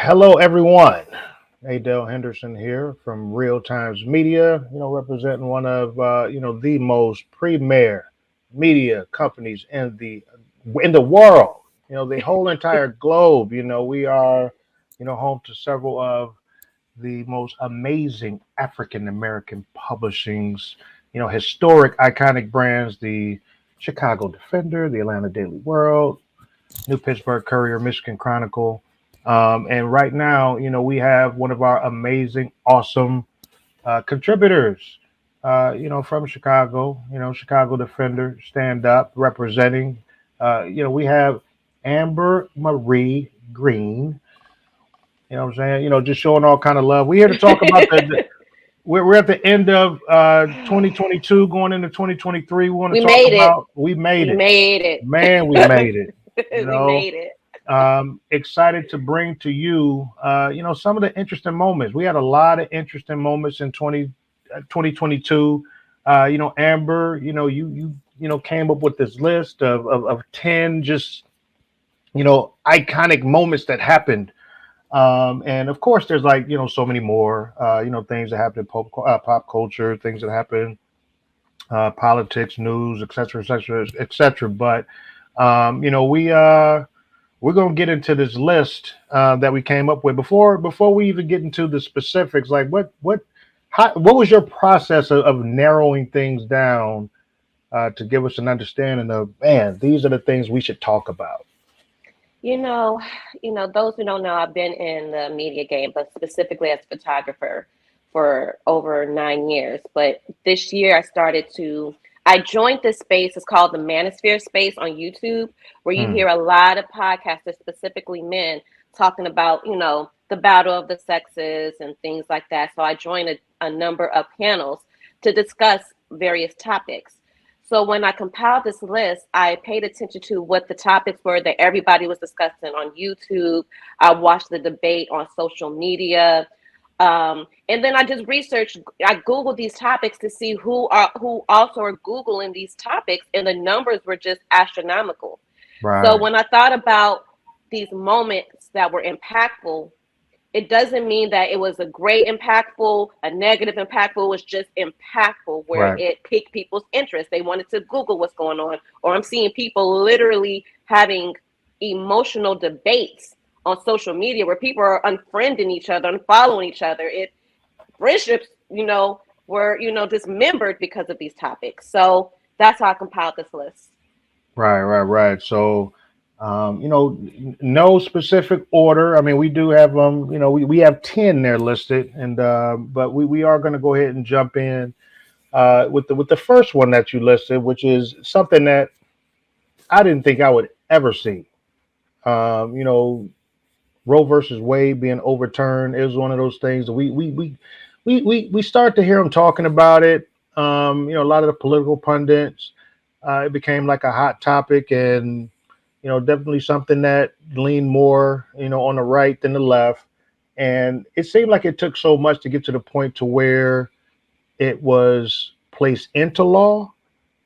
Hello, everyone. Adele Henderson here from Real Times Media. Representing one of the most premier media companies in the world. The whole entire globe. We are home to several of the most amazing African American publishings. Historic, iconic brands. The Chicago Defender, the Atlanta Daily World, New Pittsburgh Courier, Michigan Chronicle. And right now, we have one of our amazing, awesome contributors, from Chicago, Chicago Defender, stand up, representing. We have Amber Marie Green. What I'm saying? Just showing all kind of love. We're here to talk about we're at the end of 2022, going into 2023. We want to We talk made it. about we made We it. made it. Man, we made it. You We know, made it. excited to bring to you, some of the interesting moments. We had a lot of interesting moments in 2022. Amber, came up with this list of 10 just, iconic moments that happened. And of course, there's like, so many more, things that happen in pop culture, things that happen, politics, news, et cetera, et cetera, et cetera. But, we're gonna get into this list that we came up with before we even get into the specifics. Like, what was your process of narrowing things down to give us an understanding of, man, these are the things we should talk about. You know, those who don't know, I've been in the media game, but specifically as a photographer for over 9 years. But this year I joined this space. It's called the Manosphere space on YouTube, where you Hmm. hear a lot of podcasters, specifically men, talking about, the battle of the sexes and things like that. So I joined a number of panels to discuss various topics. So when I compiled this list, I paid attention to what the topics were that everybody was discussing on YouTube. I watched the debate on social media. And then I just researched, I Googled these topics to see who also are Googling these topics, and the numbers were just astronomical. So Right. when I thought about these moments that were impactful, it doesn't mean that it was a great impactful, a negative impactful. It was just impactful where Right. it piqued people's interest. They wanted to Google what's going on. Or I'm seeing people literally having emotional debates on social media where people are unfriending each other, unfollowing each other. It friendships, were, dismembered because of these topics. So that's how I compiled this list. Right. Right. Right. So, no specific order. I mean, we do have we have 10 there listed, and but we are going to go ahead and jump in with the first one that you listed, which is something that I didn't think I would ever see. Um, you know, Roe versus Wade being overturned is one of those things that we start to hear them talking about it. A lot of the political pundits, it became like a hot topic, and definitely something that leaned more, on the right than the left. And it seemed like it took so much to get to the point to where it was placed into law,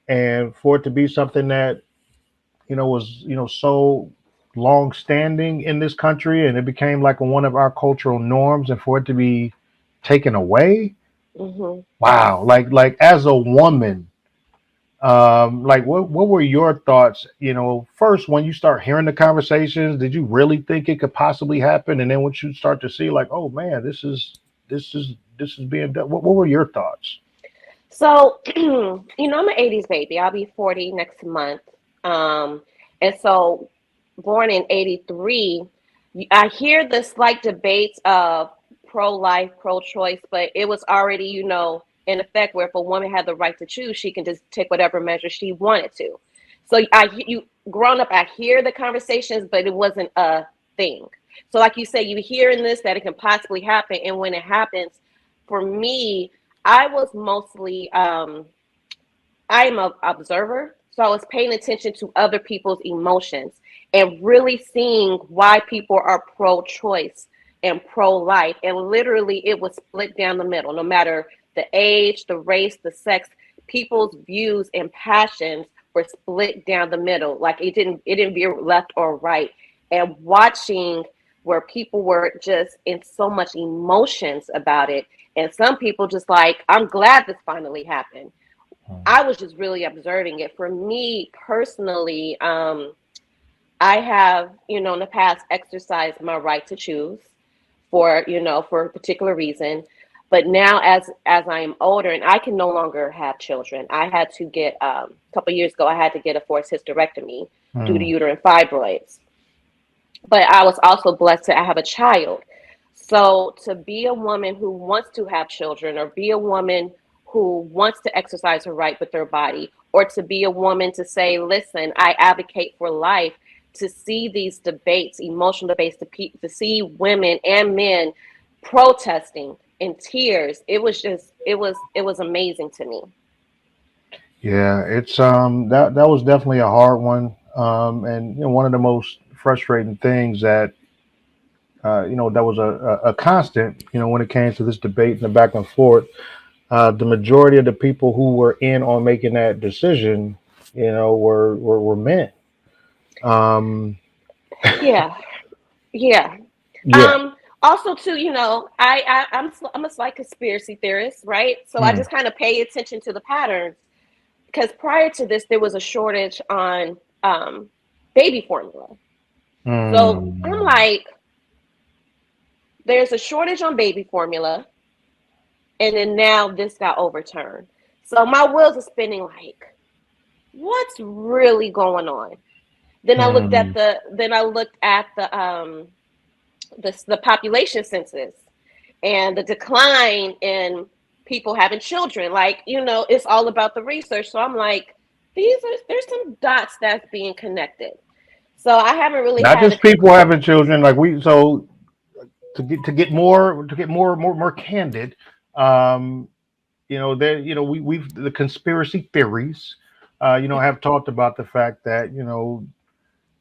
and for it to be something that was so long standing in this country, and it became like one of our cultural norms, and for it to be taken away. Hmm. Wow. Like as a woman, like what were your thoughts, first when you start hearing the conversations? Did you really think it could possibly happen? And then once you start to see, like, oh man, this is being done, what were your thoughts? So, I'm an 80s baby. I'll be 40 next month. Um, and so, born in 83, I hear the slight debates of pro life, pro choice, but it was already, in effect where if a woman had the right to choose, she can just take whatever measure she wanted to. So, growing up, I hear the conversations, but it wasn't a thing. So, like you say, you hear in this that it can possibly happen. And when it happens, for me, I was mostly I am an observer, so I was paying attention to other people's emotions and really seeing why people are pro-choice and pro-life. And literally, it was split down the middle. No matter the age, the race, the sex, people's views and passions were split down the middle. Like it didn't veer left or right. And watching where people were just in so much emotions about it. And some people just like, I'm glad this finally happened. I was just really observing it. For me personally, I have, in the past exercised my right to choose for a particular reason. But now as I am older and I can no longer have children, I had to get a couple of years ago, I had to get a forced hysterectomy due to Mm. uterine fibroids. But I was also blessed to have a child. So to be a woman who wants to have children, or be a woman who wants to exercise her right with their body, or to be a woman to say, listen, I advocate for life, to see these debates, emotional debates, to see women and men protesting in tears, it was amazing to me. Yeah, it's that was definitely a hard one. And one of the most frustrating things that that was a constant, when it came to this debate and the back and forth. The majority of the people who were in on making that decision, were men. Um, Yeah, yeah. yeah. Also too, I'm a slight conspiracy theorist, right? So I Mm. just kind of pay attention to the patterns, because prior to this there was a shortage on baby formula. So I'm Mm. like, there's a shortage on baby formula, and then now this got overturned. So my wheels are spinning like, what's really going on? Mm. Then I looked at the population census and the decline in people having children. Like, it's all about the research. So I'm like, there's some dots that's being connected. So I haven't really Not had a just people having children, like we. So to get more candid, um, there, we've the conspiracy theories, have talked about the fact that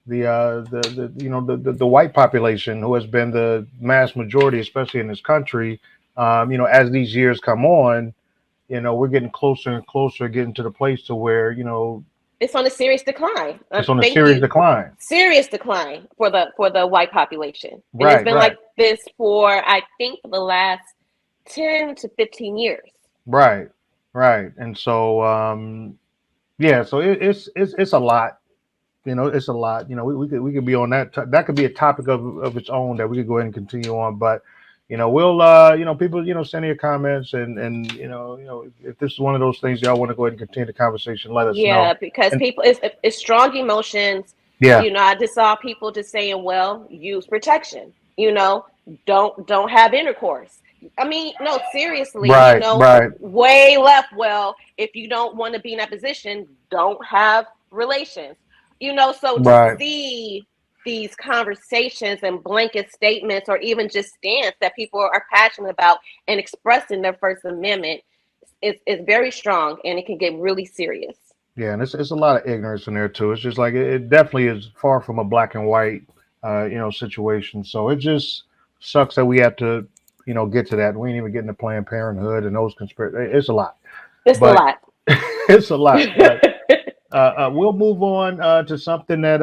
the white population, who has been the mass majority, especially in this country, as these years come on, we're getting closer and closer, getting to the place to where it's on a serious decline. it's on a Thank serious you. decline. Serious decline for the white population, and it's Right, been right, like this for, I think, the last 10 to 15 years. right, right. And so, yeah, so it's a lot. It's a lot. We could be on that. That could be a topic of its own that we could go ahead and continue on. But we'll people send your comments, and if this is one of those things y'all want to go ahead and continue the conversation, let us know. Yeah, because And people, it's strong emotions. yeah, I just saw people just saying, well, use protection, don't have intercourse. I mean, no, seriously, right, right, way left. Well, if you don't want to be in that position, don't have relations. So to right. see these conversations and blanket statements, or even just stance that people are passionate about and expressing their First Amendment, is very strong, and it can get really serious. Yeah, and it's a lot of ignorance in there too. It's just like it definitely is far from a black and white, situation. So it just sucks that we have to, get to that. We ain't even getting to Planned Parenthood and those conspiracy. It's a lot, It's a but lot. it's a lot. But we'll move on to something that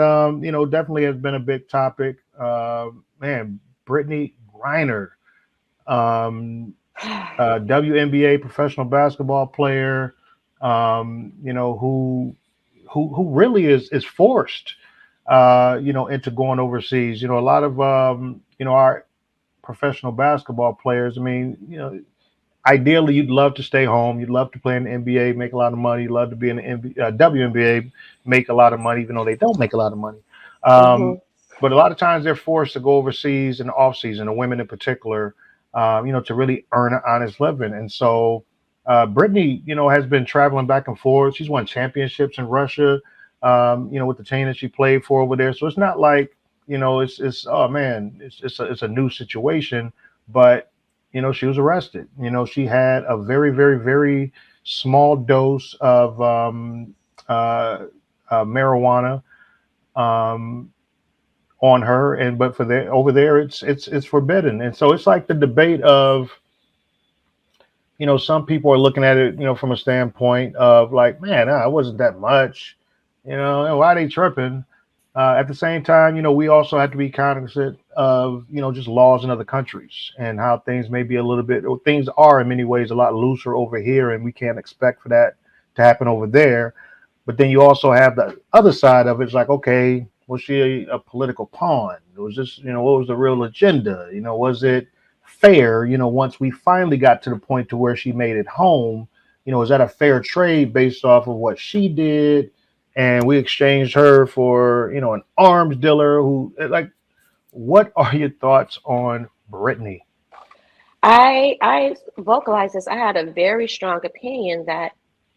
definitely has been a big topic. Man, Brittney Griner, um, WNBA professional basketball player, who really is forced, into going overseas. A lot of our professional basketball players. I mean, ideally, you'd love to stay home. You'd love to play in the NBA, make a lot of money. You'd love to be in the WNBA, make a lot of money, even though they don't make a lot of money. Hmm. Um, but a lot of times they're forced to go overseas in the off season, the women in particular, to really earn an honest living. And so, Brittney, has been traveling back and forth. She's won championships in Russia, with the team that she played for over there. So it's not like, it's oh man, it's a new situation, but she was arrested. She had a very, very, very small dose of uh, marijuana um, on her, and but for there over there, it's forbidden. And so it's like the debate of, some people are looking at it, from a standpoint of like, man, it wasn't that much, why are they tripping? At the same time, we also have to be cognizant of, just laws in other countries and how things may be a little bit, or things are in many ways a lot looser over here, and we can't expect for that to happen over there. But then you also have the other side of it. It's like, okay, was she a political pawn? Was this, what was the real agenda? Was it fair? Once we finally got to the point to where she made it home, is that a fair trade based off of what she did? And we exchanged her for, an arms dealer who, like, what are your thoughts on Brittney? I vocalized this. I had a very strong opinion that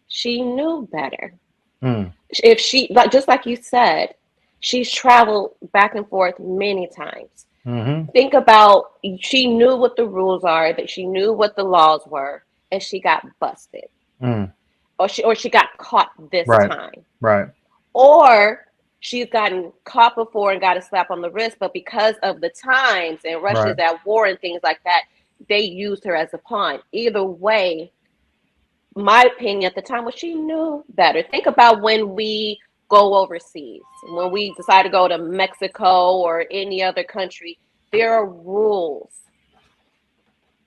she knew better. Mm, If she, like, just like you said, she's traveled back and forth many times. mm-hmm, Think about, she knew what the rules are, that she knew what the laws were, and she got busted, mm, or she got caught this right, time, right, or she's gotten caught before and got a slap on the wrist, but because of the times and right, Russia's at war and things like that, they used her as a pawn. Either way, my opinion at the time was she knew better. Think about when we go overseas, when we decide to go to Mexico or any other country, there are rules.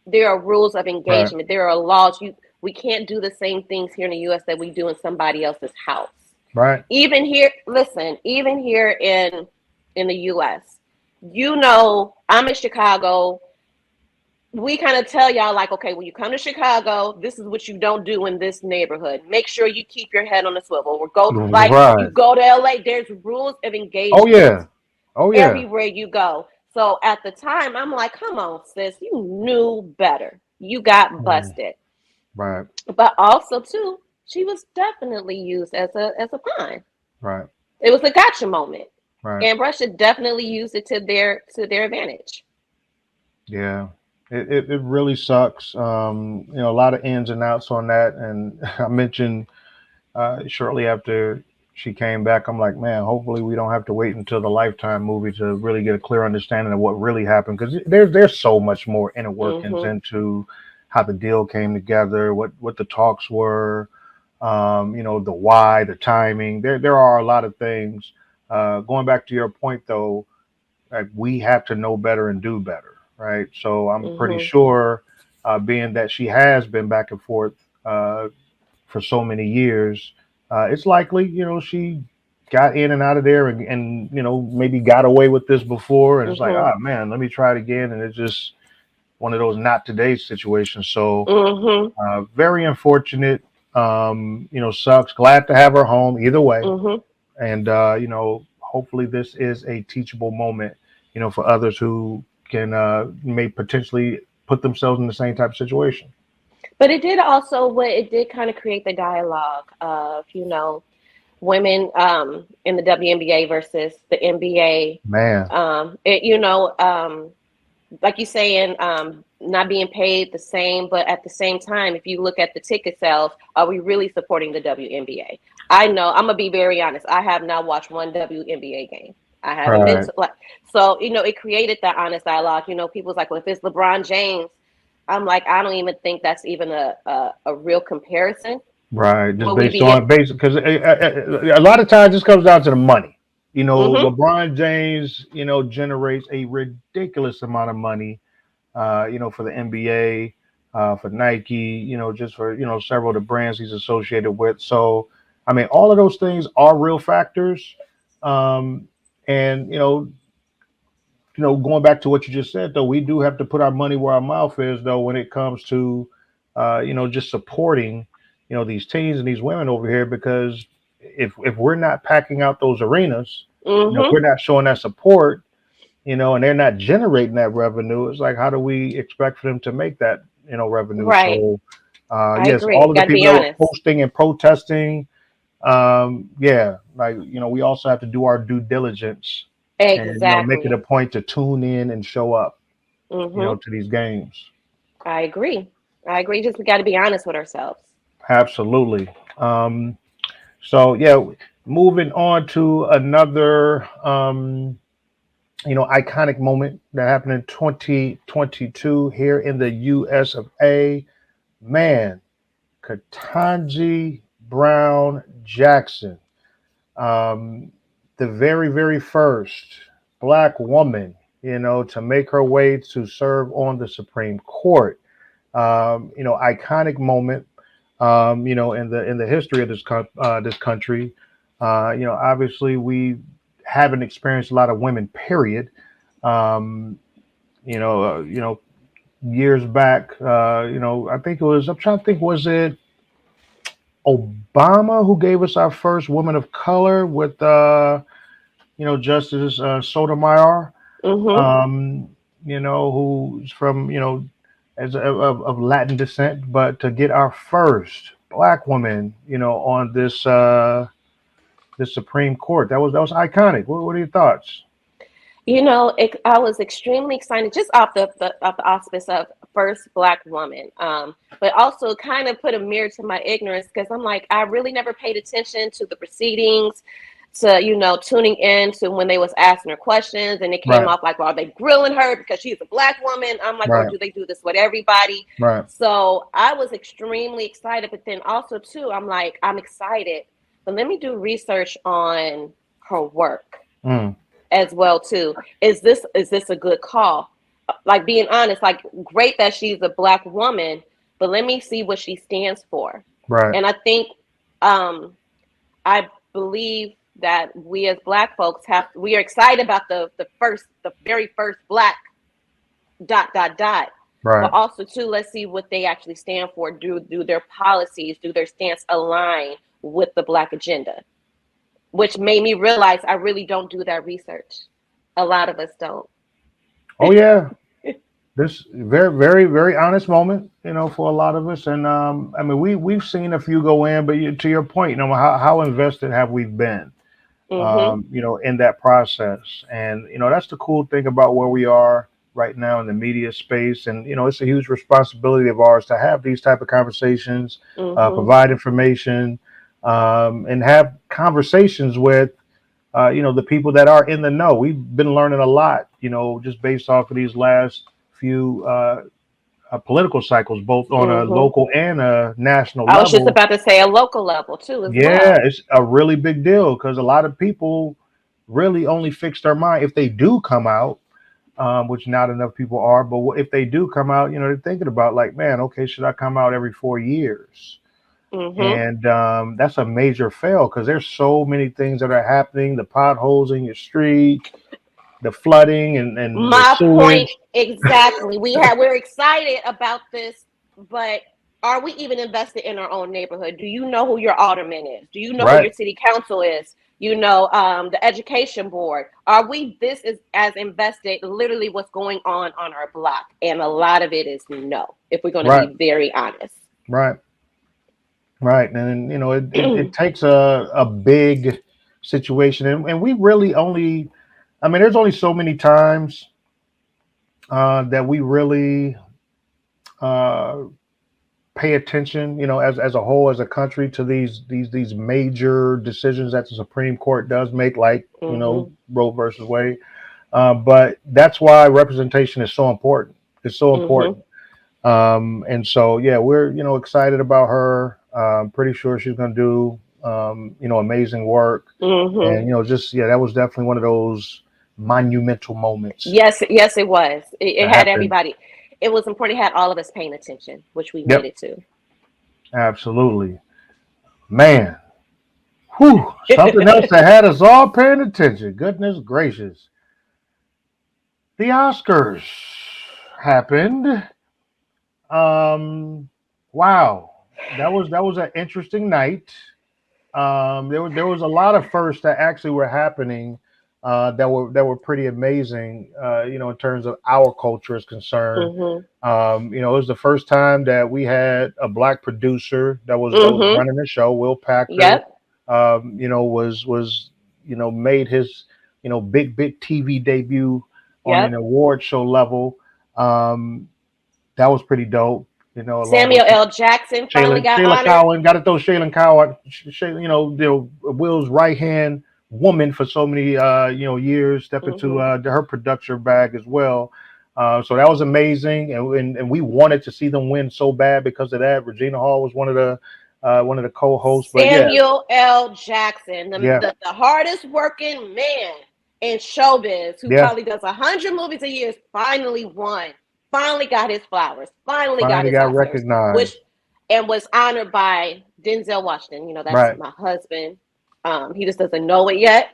There are rules of right, engagement. There are laws. We can't do the same things here in the US that we do in somebody else's house. right. Even here, listen, even here in the US, I'm in Chicago. We kind of tell y'all, like, okay, when you come to Chicago, this is what you don't do in this neighborhood. Make sure you keep your head on the swivel. Or go, like, you Right. go to LA, there's rules of Oh engagement yeah. Oh yeah. everywhere you go. So at the time, I'm like, come on, sis, you knew better. You got Mm, busted. right. But also too, she was definitely used as a pawn. Right. It was a gotcha moment. Right. And Russia definitely used it to their advantage. Yeah. It really sucks. A lot of ins and outs on that. And I mentioned shortly after she came back, I'm like, man, hopefully we don't have to wait until the Lifetime movie to really get a clear understanding of what really happened. Because there's so much more inner workings Mm-hmm. into how the deal came together, what the talks were, the why, the timing. There are a lot of things. Going back to your point though, like we have to know better and do better, right? So I'm pretty Mm-hmm. sure, being that she has been back and forth uh, for so many years, it's likely, she got in and out of there and maybe got away with this before, and it's like, Mm-hmm. ah, man, let me try it again, and it's just one of those not today situations. So Mm-hmm. very unfortunate. Sucks. Glad to have her home either way, Mm-hmm. and hopefully this is a teachable moment, for others who can may potentially put themselves in the same type of situation. But it did kind of create the dialogue of, women in the WNBA versus the NBA. Man, Like you saying, not being paid the same, but at the same time, if you look at the ticket sales, are we really supporting the WNBA? I know, I'm gonna be very honest. I have not watched one WNBA game. I haven't been right, to, like, so it created that honest dialogue. People's like, well, if it's LeBron James, I'm like, I don't even think that's even a real comparison. right. Just Will we based be? on basic, because a lot of times this comes down to the money. Mm-hmm. LeBron James, generates a ridiculous amount of money, for the NBA, for Nike, just for, several of the brands he's associated with. So, I mean, all of those things are real factors. Um, and, going back to what you just said, though, we do have to put our money where our mouth is, though, when it comes to, just supporting, these teens and these women over here, because if we're not packing out those arenas, if Mm-hmm. we're not showing that support, and they're not generating that revenue, it's like, how do we expect for them to make that, revenue? Right. So, I yes, agree. all of the Got to people be that were honest. posting and protesting, yeah, like, we also have to do our due diligence and, make it a Exactly. point to tune in and show up, Mm-hmm. to these games. I agree. I agree. Just we got to be honest with ourselves. Absolutely. So yeah, moving on to another, iconic moment that happened in 2022 here in the US of A. Man, Ketanji Brown Jackson. Um, the very, very first black woman, to make her way to serve on the Supreme Court. Iconic moment, in the history of this country. Obviously we haven't experienced a lot of women. Period. Um, years back, I think it was. I'm trying to think. Was it Obama who gave us our first woman of color with, Justice Sotomayor? Mm-hmm. um, who's from, as of Latin descent, but to get our first black woman, on this Supreme Court, that was iconic. What are your thoughts? I was extremely excited just off the auspice of first black woman, but also kind of put a mirror to my ignorance because I'm like, I really never paid attention to the proceedings, to tuning in to when they was asking her questions, and it came Right, off like, well, are they grilling her because she's a black woman? I'm like, or right, do they do this with everybody? right. So I was extremely excited, but then also too, I'm like, I'm excited, but let me do research on her work Mm, as well too. Is this a good call? Like, being honest, like, great that she's a black woman, but let me see what she stands for. right, And I think, um I believe that we as black folks we are excited about the very first black dot dot dot, but right, also too, let's see what they actually stand for. Do their policies, do their stance align with the black agenda? Which made me realize I really don't do that research. A lot of us don't. oh yeah. This very, very, very honest moment, for a lot of us. And I mean, we've seen a few go in, but to your point, how invested have we been, Mm-hmm. in that process? And that's the cool thing about where we are right now in the media space. And it's a huge responsibility of ours to have these type of conversations, Mm-hmm. provide information, and have conversations with, the people that are in the know. We've been learning a lot, just based off of these last few political cycles, both on a Mm-hmm. local and a national I was just level. about to say a local level too as Yeah, well. it's a really big deal because a lot of people really only fix their mind if they do come out, which not enough people are. But if they do come out, they're thinking about, like, man, okay, should I come out every 4 years? Mm-hmm. And that's a major fail because there's so many things that are happening: the potholes in your street, the flooding, and the My point sewage. exactly. We're excited about this, but are we even invested in our own neighborhood? Do you know who your alderman is? Do you know who Right, your city council is? The education board. Are we this is as invested literally what's going on our block? And a lot of it is no, if we're going to right, be very honest. right. Right, and it takes a big situation, and we really only, I mean, there's only so many times that we really uh, pay attention, as a whole, as a country, to these major decisions that the Supreme Court does make, like, Mm-hmm. Roe versus Wade. But that's why representation is so important. It's so Mm-hmm. important. And so, yeah, we're, excited about her. Pretty sure she's going to do, amazing work. Mm-hmm. And, just, yeah, that was definitely one of those monumental moments Yes, yes, it was. It that had happened. everybody. It was important. It had all of us paying attention, which we made Yep, it to. absolutely. Man, whew, something else that had us all paying attention. Goodness gracious. The Oscars happened. Um, wow. That was an interesting night. There was a lot of firsts that actually were happening, that were pretty amazing. In terms of our culture is concerned. Mhm. It was the first time that we had a black producer that was Mhm. running the show. Will Packer, Yep. was made his big TV debut on an Yep. award show level. Um, that was pretty dope. Along with Samuel L. Jackson finally got Shayla honored. Cowan, got to throw Shayla Cowan, Will's right hand woman for so many years, step into Mhm. her production bag as well. So that was amazing, and we wanted to see them win so bad because of that. Regina Hall was one of the one of the co-hosts. But yeah, Samuel L. Jackson, yeah, the hardest working man in showbiz, who yeah. probably does 100 movies a year, finally won. Finally got his flowers. Finally got Finally his got Oscars, which recognized. and was honored by Denzel Washington. That's Right. my husband. He just doesn't know it yet.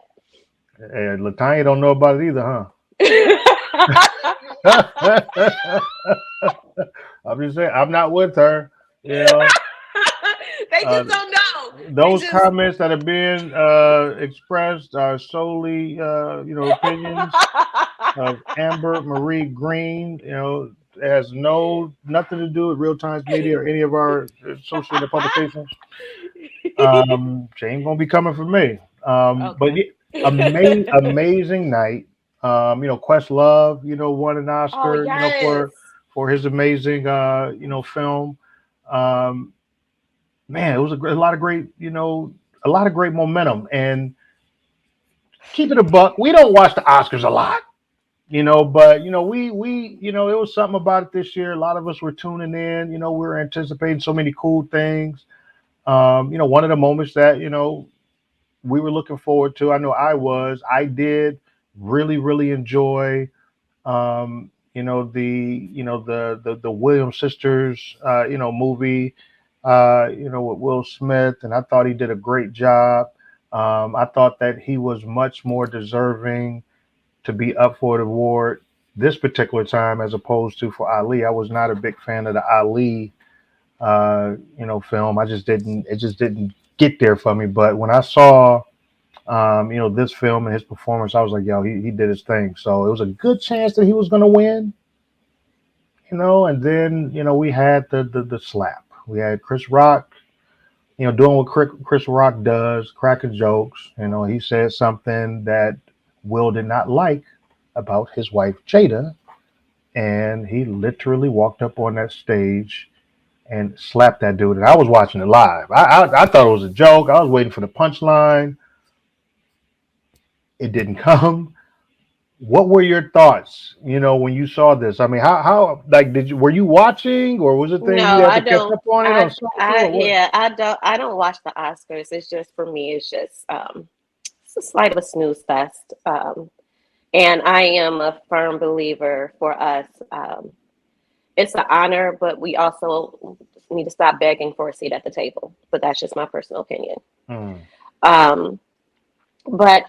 And Latanya don't know about it either, huh? I'm just saying, I'm not with her. You know, They uh, just don't know. They those just comments that are being expressed are solely, opinions of Amber Marie Green. It has nothing to do with Real Times Media or any of our associated publications. She ain't gonna be coming for me. But okay. yeah, amazing night. Questlove, won an Oh Oscar, yes. for his amazing, film. Um, Man, it was a lot of great, a lot of great momentum. And keep it a buck, we don't watch the Oscars a lot, but it was something about it this year. A lot of us were tuning in. We were anticipating so many cool things. One of the moments that we were looking forward to. I know I did really, really enjoy the Williams sisters movie with Will Smith, and I thought he did a great job. I thought that he was much more deserving to be up for the award this particular time as opposed to for Ali. I was not a big fan of the Ali film. It just didn't get there for me. But when I saw this film and his performance, I was like, yo, he did his thing. So it was a good chance that he was going to win, and then, we had the slap. We had Chris Rock, doing what Chris Rock does, cracking jokes. He said something that Will did not like about his wife, Jada, and he literally walked up on that stage and slapped that dude. And I was watching it live. I thought it was a joke. I was waiting for the punchline. It didn't come. What were your thoughts, when you saw this? I mean, how like were you watching, or was it a thing you No, had I to catch don't. up on it on social I or what? yeah, I don't watch the Oscars. It's just for me, it's just it's a slight of a snooze fest. And I am a firm believer for us. It's an honor, but we also need to stop begging for a seat at the table. But that's just my personal opinion. Hmm. Um, but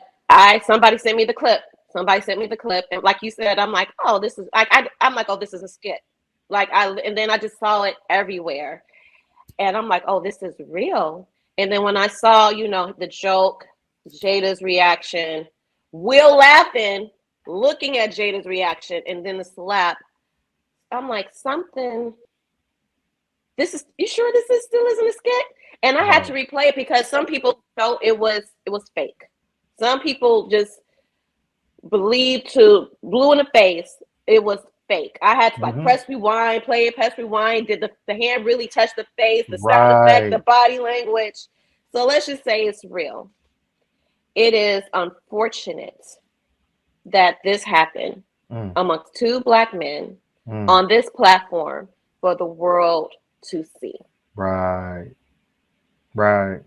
somebody sent me the clip. Somebody sent me the clip, and like you said, I'm like, oh, this is like I'm like, oh, this is a skit. And then I just saw it everywhere, and I'm like, oh, this is real. And then when I saw, the joke, Jada's reaction, Will laughing, looking at Jada's reaction, and then the slap, I'm like, something. You sure this is still isn't a skit? And I had to Right. replay it because some people felt it was fake. Some people just believed to blue in the face it was fake. I had to like Hmm. press rewind, play it, press rewind. Did the hand really touch the face, the sound effect, the Right. body language? So let's just say it's real. It is unfortunate that this happened Mm, amongst two black men mm. on this platform for the world to see. Right. Right.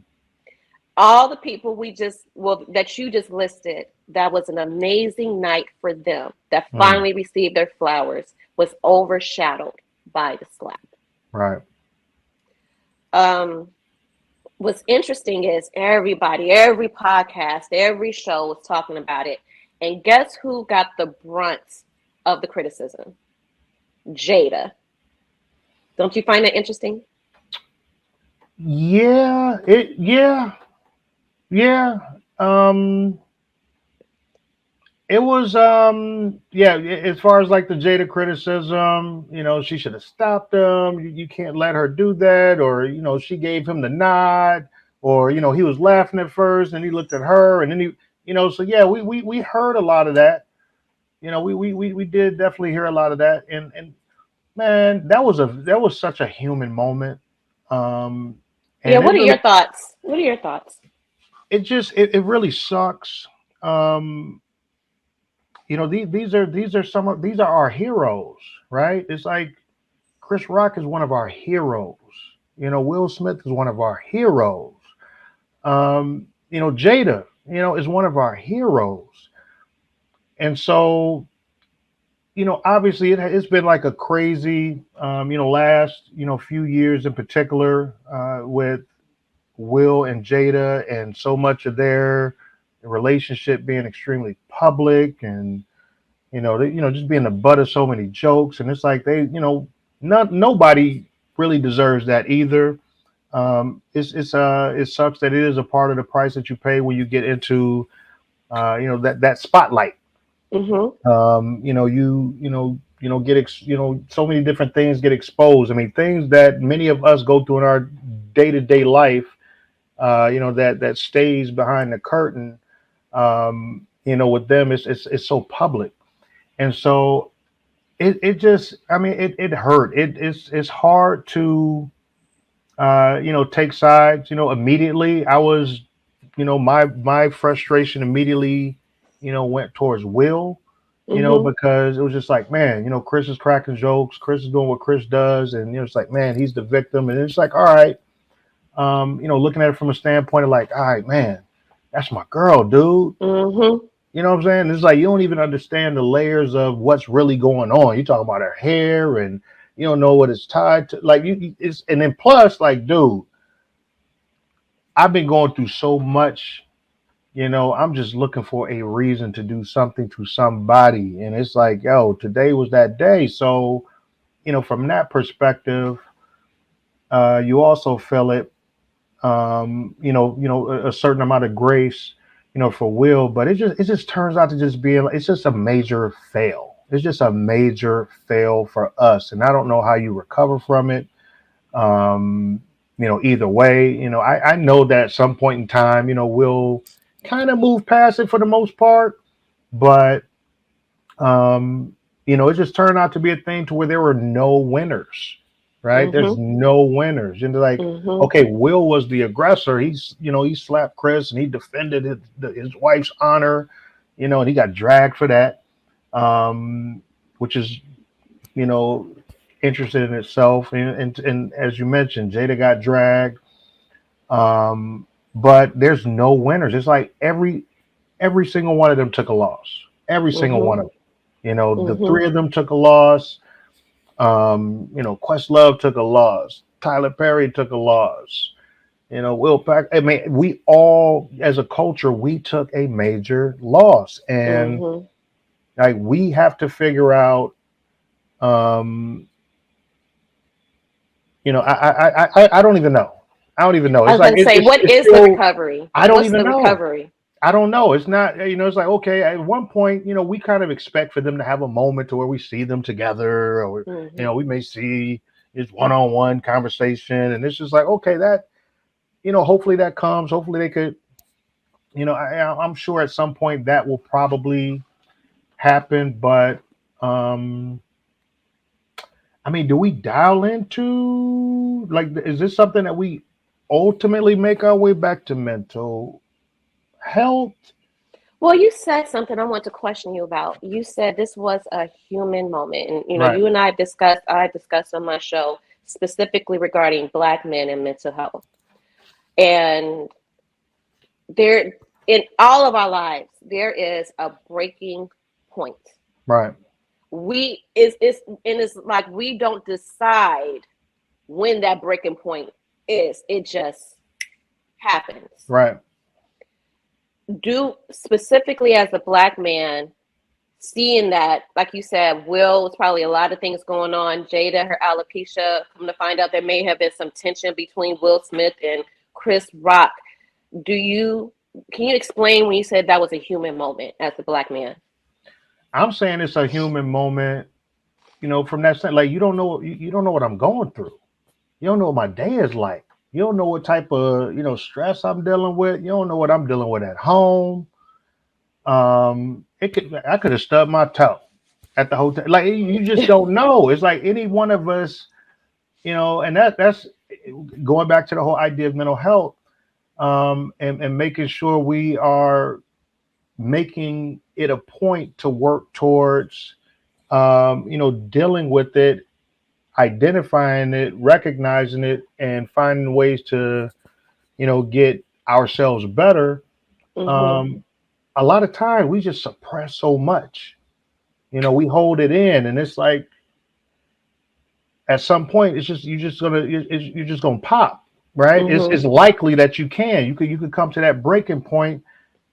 All the people that you just listed, that was an amazing night for them, that Mm, finally received their flowers, was overshadowed by the slap. right. um what's interesting is every podcast, every show was talking about it, and guess who got the brunt of the criticism? Jada. Don't you find that interesting? Yeah. Yeah. Um. It was yeah, as far as like the Jada criticism, she should have stopped him. You can't let her do that, or she gave him the nod, or he was laughing at first and he looked at her and then so yeah, we heard a lot of that. We did definitely hear a lot of that. And man, that was such a human moment. Um Yeah, and what are your thoughts? What are your thoughts? it really sucks. Um these are our heroes, right? It's like Chris Rock is one of our heroes. Will Smith is one of our heroes. Jada, is one of our heroes. And so, obviously it's been like a crazy, last, few years in particular, with Will and Jada, and so much of their relationship being extremely public, and just being the butt of so many jokes. And it's like nobody really deserves that either. It sucks that it is a part of the price that you pay when you get into that spotlight. Mhm. So many different things get exposed. I mean, things that many of us go through in our day to day life. That stays behind the curtain. With them, it's so public, and so it just, I mean, it hurt. It's hard to take sides. Immediately, I was, my frustration immediately, went towards Will, Mhm. because it was just like, man, Chris is cracking jokes, Chris is doing what Chris does, and it's like, man, he's the victim, and it's like, all right, looking at it from a standpoint of like, all right, man, that's my girl, dude. Mhm. You know what I'm saying? It's like you don't even understand the layers of what's really going on. You talk about her hair, and you don't know what it's tied to. Like it's, and then plus, like, dude, I've been going through so much. I'm just looking for a reason to do something to somebody, and it's like, yo, today was that day. So, from that perspective, you also feel it. A certain amount of grace, for Will, but it just turns out to just be, it's just a major fail. It's just a major fail for us, and I don't know how you recover from it. Um, either way, I know that at some point in time, we'll kind of move past it for the most part, but um, it just turned out to be a thing to where there were no winners, right? There's Mhm. no winners. And they're like, Mhm. okay, Will was the aggressor. He slapped Chris and he defended his wife's honor, and he got dragged for that, which is, you know, interesting in itself. And as you mentioned, Jada got dragged. Um, but there's no winners. It's like every single one of them took a loss. Every single Mhm. one of them. The Mhm. three of them took a loss. Questlove took a loss. Tyler Perry took a loss. Will Pack. I mean, we all, as a culture, we took a major loss, and Mhm. like we have to figure out. Um, I don't even know. I don't even know. I It's was like going to say, what it's is the still. recovery? I don't What's even the know. recovery? I don't know. It's not, it's like, okay, at one point, we kind of expect for them to have a moment to where we see them together, or, Mhm. we may see this one-on-one conversation. And it's just like, okay, that, hopefully that comes. Hopefully they could, I'm sure at some point that will probably happen. But, um, I mean, do we dial into, like, is this something that we ultimately make our way back to mental health? Well, you said something I want to question you about. You said this was a human moment, and Right. you and I discussed on my show specifically regarding Black men and mental health. And there, in all of our lives, there is a breaking point. Right. And it's like we don't decide when that breaking point is. It just happens. Right. Do specifically as a Black man, seeing that, like you said, Will was probably a lot of things going on. Jada, her alopecia. Come to find out, there may have been some tension between Will Smith and Chris Rock. Do you Can you explain when you said that was a human moment as a Black man? I'm saying it's a human moment, from that sense. Like you don't know what I'm going through. You don't know what my day is like. You don't know what type of, stress I'm dealing with. You don't know what I'm dealing with at home. I could have stubbed my toe at the hotel. Like you just don't know. It's like any one of us, and that's going back to the whole idea of mental health, and making sure we are making it a point to work towards, dealing with it. identifying it, recognizing it, and finding ways to, get ourselves better. Mhm. Um, a lot of time we just suppress so much. We hold it in, and it's like at some point it's just you're just gonna pop, right? It's Mhm. likely that you could come to that breaking point,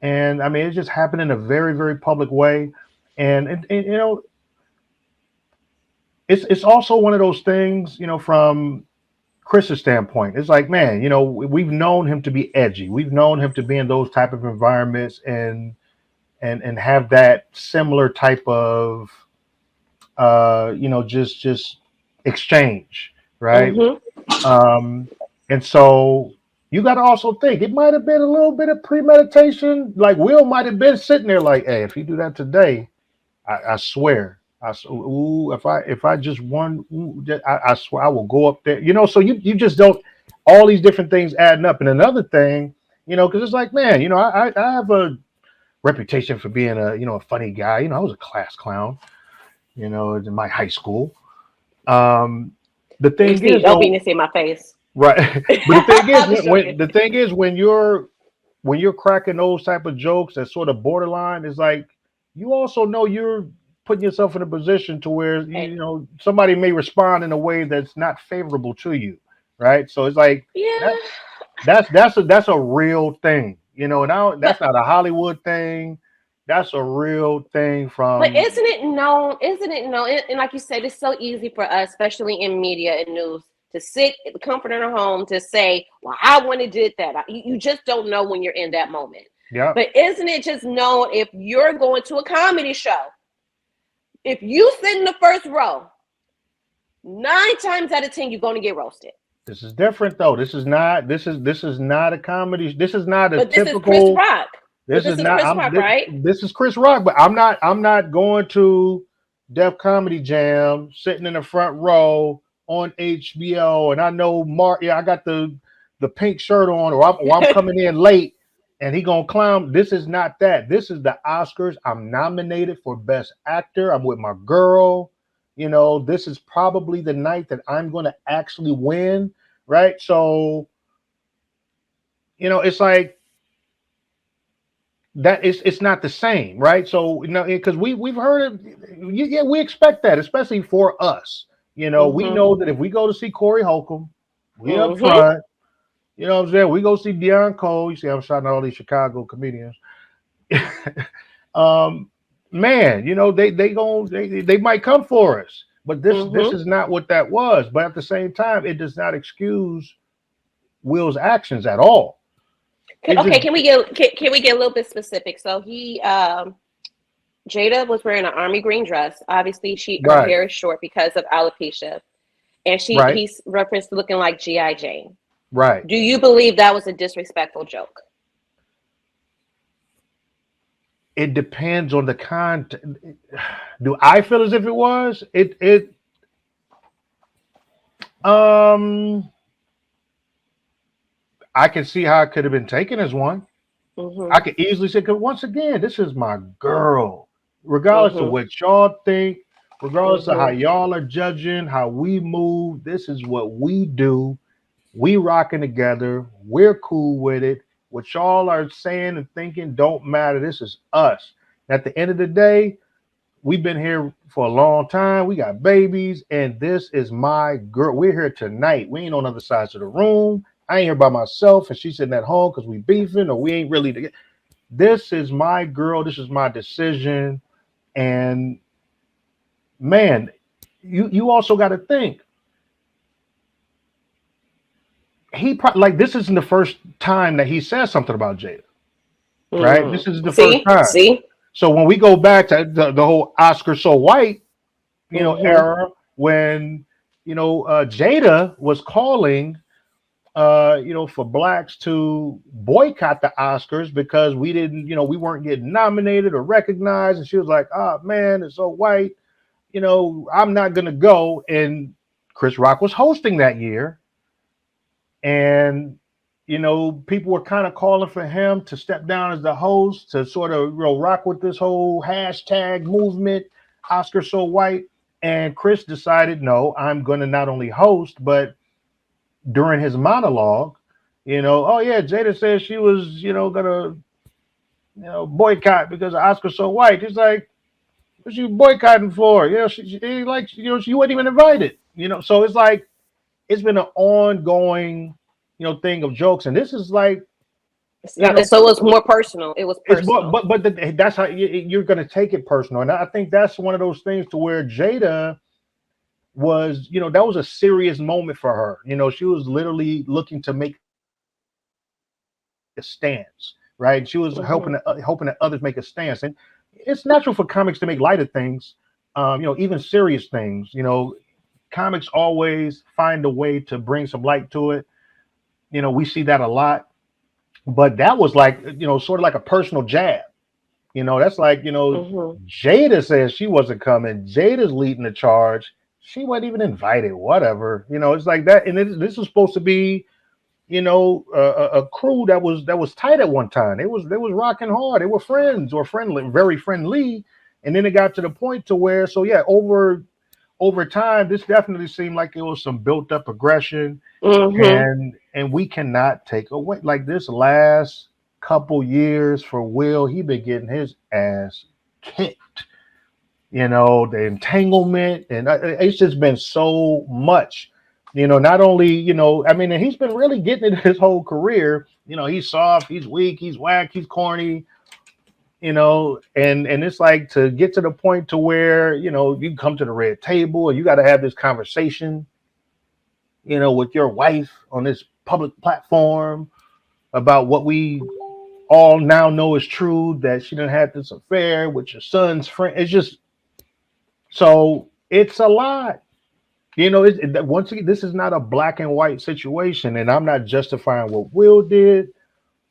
and I mean it just happened in a very very public way, and it's also one of those things, from Chris's standpoint. It's like, man, we've known him to be edgy, we've known him to be in those type of environments, and have that similar type of just exchange, right? Mhm. Um, and so you got to also think it might have been a little bit of premeditation. Like Will might have been sitting there, like, "Hey, if you do that today, I swear, ooh, if I just won, ooh, I swear I will go up there." So you just don't. All these different things adding up, and another thing, because it's like, man, I have a reputation for being a funny guy. I was a class clown, in my high school. Um, the You thing see, is, don't be though, to see my face. right? But the thing is, I'm just when joking. the thing is when you're cracking those type of jokes that sort of borderline, is like you also know you're putting yourself in a position to where Hey, somebody may respond in a way that's not favorable to you, right? So it's like that yeah, that's a real thing, and but that's not a Hollywood thing. That's a real thing but from isn't it known? Isn't it known? And like you said, it's so easy for us, especially in media and news, to sit in the comfort of our home to say, "Well, I wouldn't have did that." You just don't know when you're in that moment. yeah. But isn't it just known if you're going to a comedy show, if you sit in the first row, 9 times out of 10, you're going to get roasted. This is different though. This is not a comedy. This is not a But this is Chris typical. Rock. But This is this is not. Chris Rock, right? This is Chris Rock, but I'm not going to Def Comedy Jam, sitting in the front row on HBO, and I know Mark. Yeah, I got the pink shirt on, or I'm coming in late, and he gonna clown. This is not that. This is the Oscars. I'm nominated for Best Actor. I'm with my girl. This is probably the night that I'm going to actually win, right? So, it's like that. It's not the same, right? So, because we've heard it. Yeah, we expect that, especially for us. We Mm-hmm. know that if we go to see Corey Holcomb, we up Mm-hmm. front. You know what I'm saying? We go see Deion Cole. You see, I'm shouting out all these Chicago comedians. um, Man, they might come for us, but this Mm-hmm. is not what that was. But at the same time, it does not excuse Will's actions at all. It Okay, just can we get a little bit specific? So he Jada was wearing an army green dress. Obviously, her right, hair is short because of alopecia, and right, he's referenced looking like GI Jane. right. Do you believe that was a disrespectful joke? It depends on the content. Do I feel as if it was? Um I can see how it could have been taken as one. I Mm-hmm. could easily say, because once again, this is my girl. Regardless of Mm-hmm. what y'all think, regardless of how Mm-hmm. y'all are judging, how we move, this is what we do. We rocking together. We're cool with it. What y'all are saying and thinking don't matter. This is us. At the end of the day, we've been here for a long time. We got babies, and this is my girl. We're here tonight. We ain't on other sides of the room. I ain't here by myself, and she's sitting at home because we beefing, or we ain't really together. This is my girl. This is my decision. And man, you also got to think, like, this isn't the first time that he says something about Jada, right? This is the first See, time. see. So when we go back to the whole Oscar so white, Mm-hmm. era, when Jada was calling for blacks to boycott the Oscars because we didn't, we weren't getting nominated or recognized. And she was like, oh man, it's so white. I'm not going to go. And Chris Rock was hosting that year. And, people were kind of calling for him to step down as the host to sort of rock with this whole hashtag movement, Oscar so white. And Chris decided, no, I'm going to not only host, but during his monologue, oh yeah, Jada said she was, gonna, boycott because Oscar's so white. He's like, what you boycotting for? She like, she wasn't even invited. So it's like it's been an ongoing, thing of jokes, and this is like, you know, So it was more personal. It was it's more, personal. that's how you're gonna take it personal, and I think that's one of those things to where Jada was, that was a serious moment for her. She was literally looking to make a stance, right? She was hoping hoping that others make a stance, and it's natural for comics to make light of things, even serious things. Comics always find a way to bring some light to it. We see that a lot, but that was like, sort of like a personal jab. That's like, Hmm. Jada says she wasn't coming. Jada's leading the charge. She wasn't even invited. Whatever. It's like that. And this was supposed to be, a crew that was tight at one time. They was rocking hard. They were friends or friendly, very friendly. And then it got to the point to where, so yeah, over time, this definitely seemed like it was some built up aggression, Hmm. and we cannot take away like this last couple years for Will. He been getting his ass kicked. The entanglement, and it's just been so much. Not only, I mean, and he's been really getting it his whole career. He's soft, he's weak, he's whack, he's corny. And it's like to get to the point to where you come to the red table and you got to have this conversation, with your wife on this public platform about what we all now know is true, that she didn't have this affair with your son's friend. It's just so it's a lot. Once again, this is not a black and white situation, and I'm not justifying what Will did.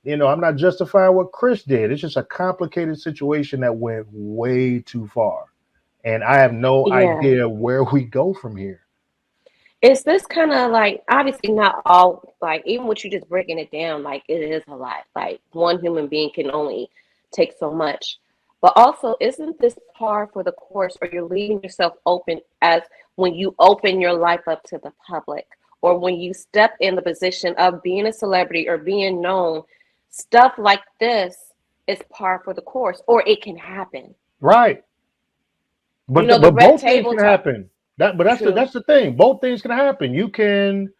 I'm not justifying what Chris did. It's just a complicated situation that went way too far, and I have no Yeah. idea where we go from here. Is this kind of like, obviously not all, like even with you just breaking it down, like it is a lot. Like one human being can only take so much. But also, isn't this par for the course, or you're leaving yourself open as when you open your life up to the public, or when you step in the position of being a celebrity or being known, stuff like this is par for the course, or it can happen. Right. You But know, the but red both things table can talk. happen. That's the True. that's the thing. Both things can happen. You can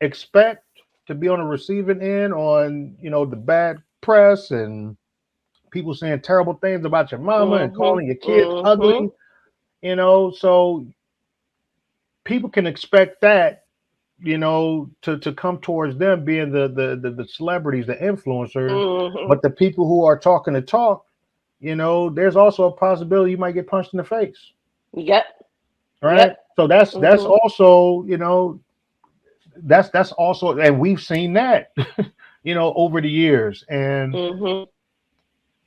expect to be on the receiving end on the bad press and people saying terrible things about your mama and Mm-hmm. calling your kids Mm-hmm. ugly. So people can expect that to come towards them being the celebrities, the influencers, Mm-hmm. but the people who are talking the talk, there's also a possibility you might get punched in the face. Yep. Right. Yep. So that's Mm-hmm. also, that's also, and we've seen that, over the years, and Mm-hmm.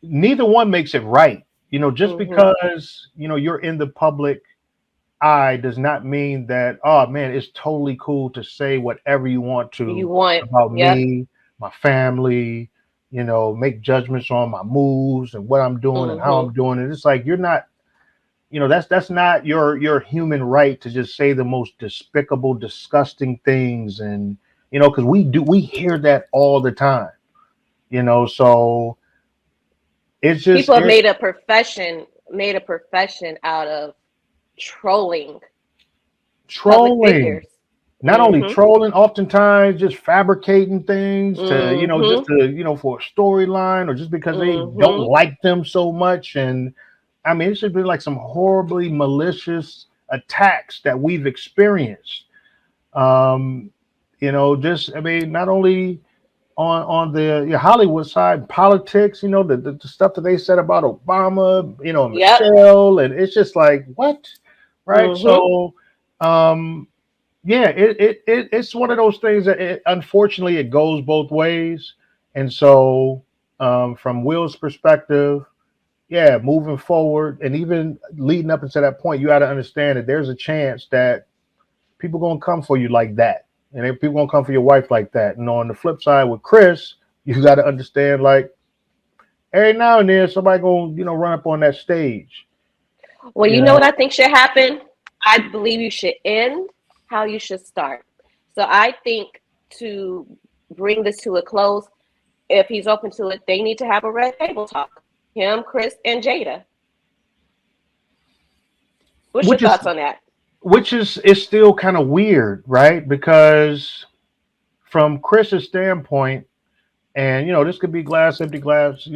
neither one makes it right. Just Mm-hmm. because, you're in the public eye does not mean that, oh man, it's totally cool to say whatever you want You to want, about yep. me, my family, make judgments on my moves and what I'm doing and how Mm-hmm. I'm doing it. It's like you're not, that's not your human right to just say the most despicable, disgusting things, and because we hear that all the time. So it's just People have it made a profession out of trolling public trolling. figures. Not only Mm-hmm. trolling, oftentimes just fabricating things to, just Mm-hmm. to, for a storyline or just because they don't Mm-hmm. like them so much. And I mean, it's just been like some horribly malicious attacks that we've experienced. Um, just, I mean, not only on the Hollywood side, politics, the stuff that they said about Obama, Yep. Michelle, and it's just like, what? Right. Mm-hmm. So, um, yeah, it's one of those things that unfortunately it goes both ways. And so, from Will's perspective, yeah, moving forward and even leading up into that point, you got to understand that there's a chance that people gonna come for you like that, and then people gonna come for your wife like that. And on the flip side with Chris, you got to understand like every now and then somebody gonna run up on that stage, Well, you you know know. what I think should happen? I believe you should end how you should start. So I think to bring this to a close, if he's open to it, they need to have a red table talk. Him, Chris, and Jada. What's your which is thoughts on that? is still kind of weird, right? Because from Chris's standpoint, and this could be glass empty, glass, half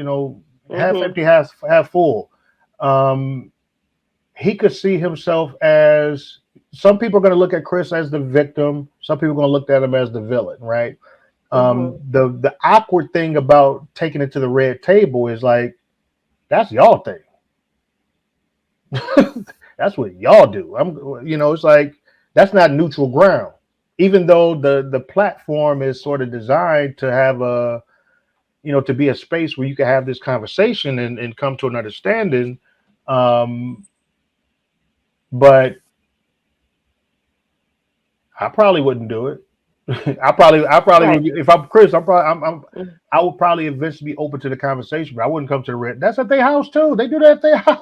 Mm-hmm. empty, half full. Um, he could see himself as, some people are going to look at Chris as the victim. Some people are going to look at him as the villain, right? Mm-hmm. The awkward thing about taking it to the red table is like, that's y'all thing. That's what y'all do. It's like, that's not neutral ground. Even though the platform is sort of designed to have to be a space where you can have this conversation and come to an understanding. Um, but I probably wouldn't do it. I probably Right. would, if I'm Chris. Mm. I would probably eventually be open to the conversation, but I wouldn't come to the red. That's at their house too. They do that at their house.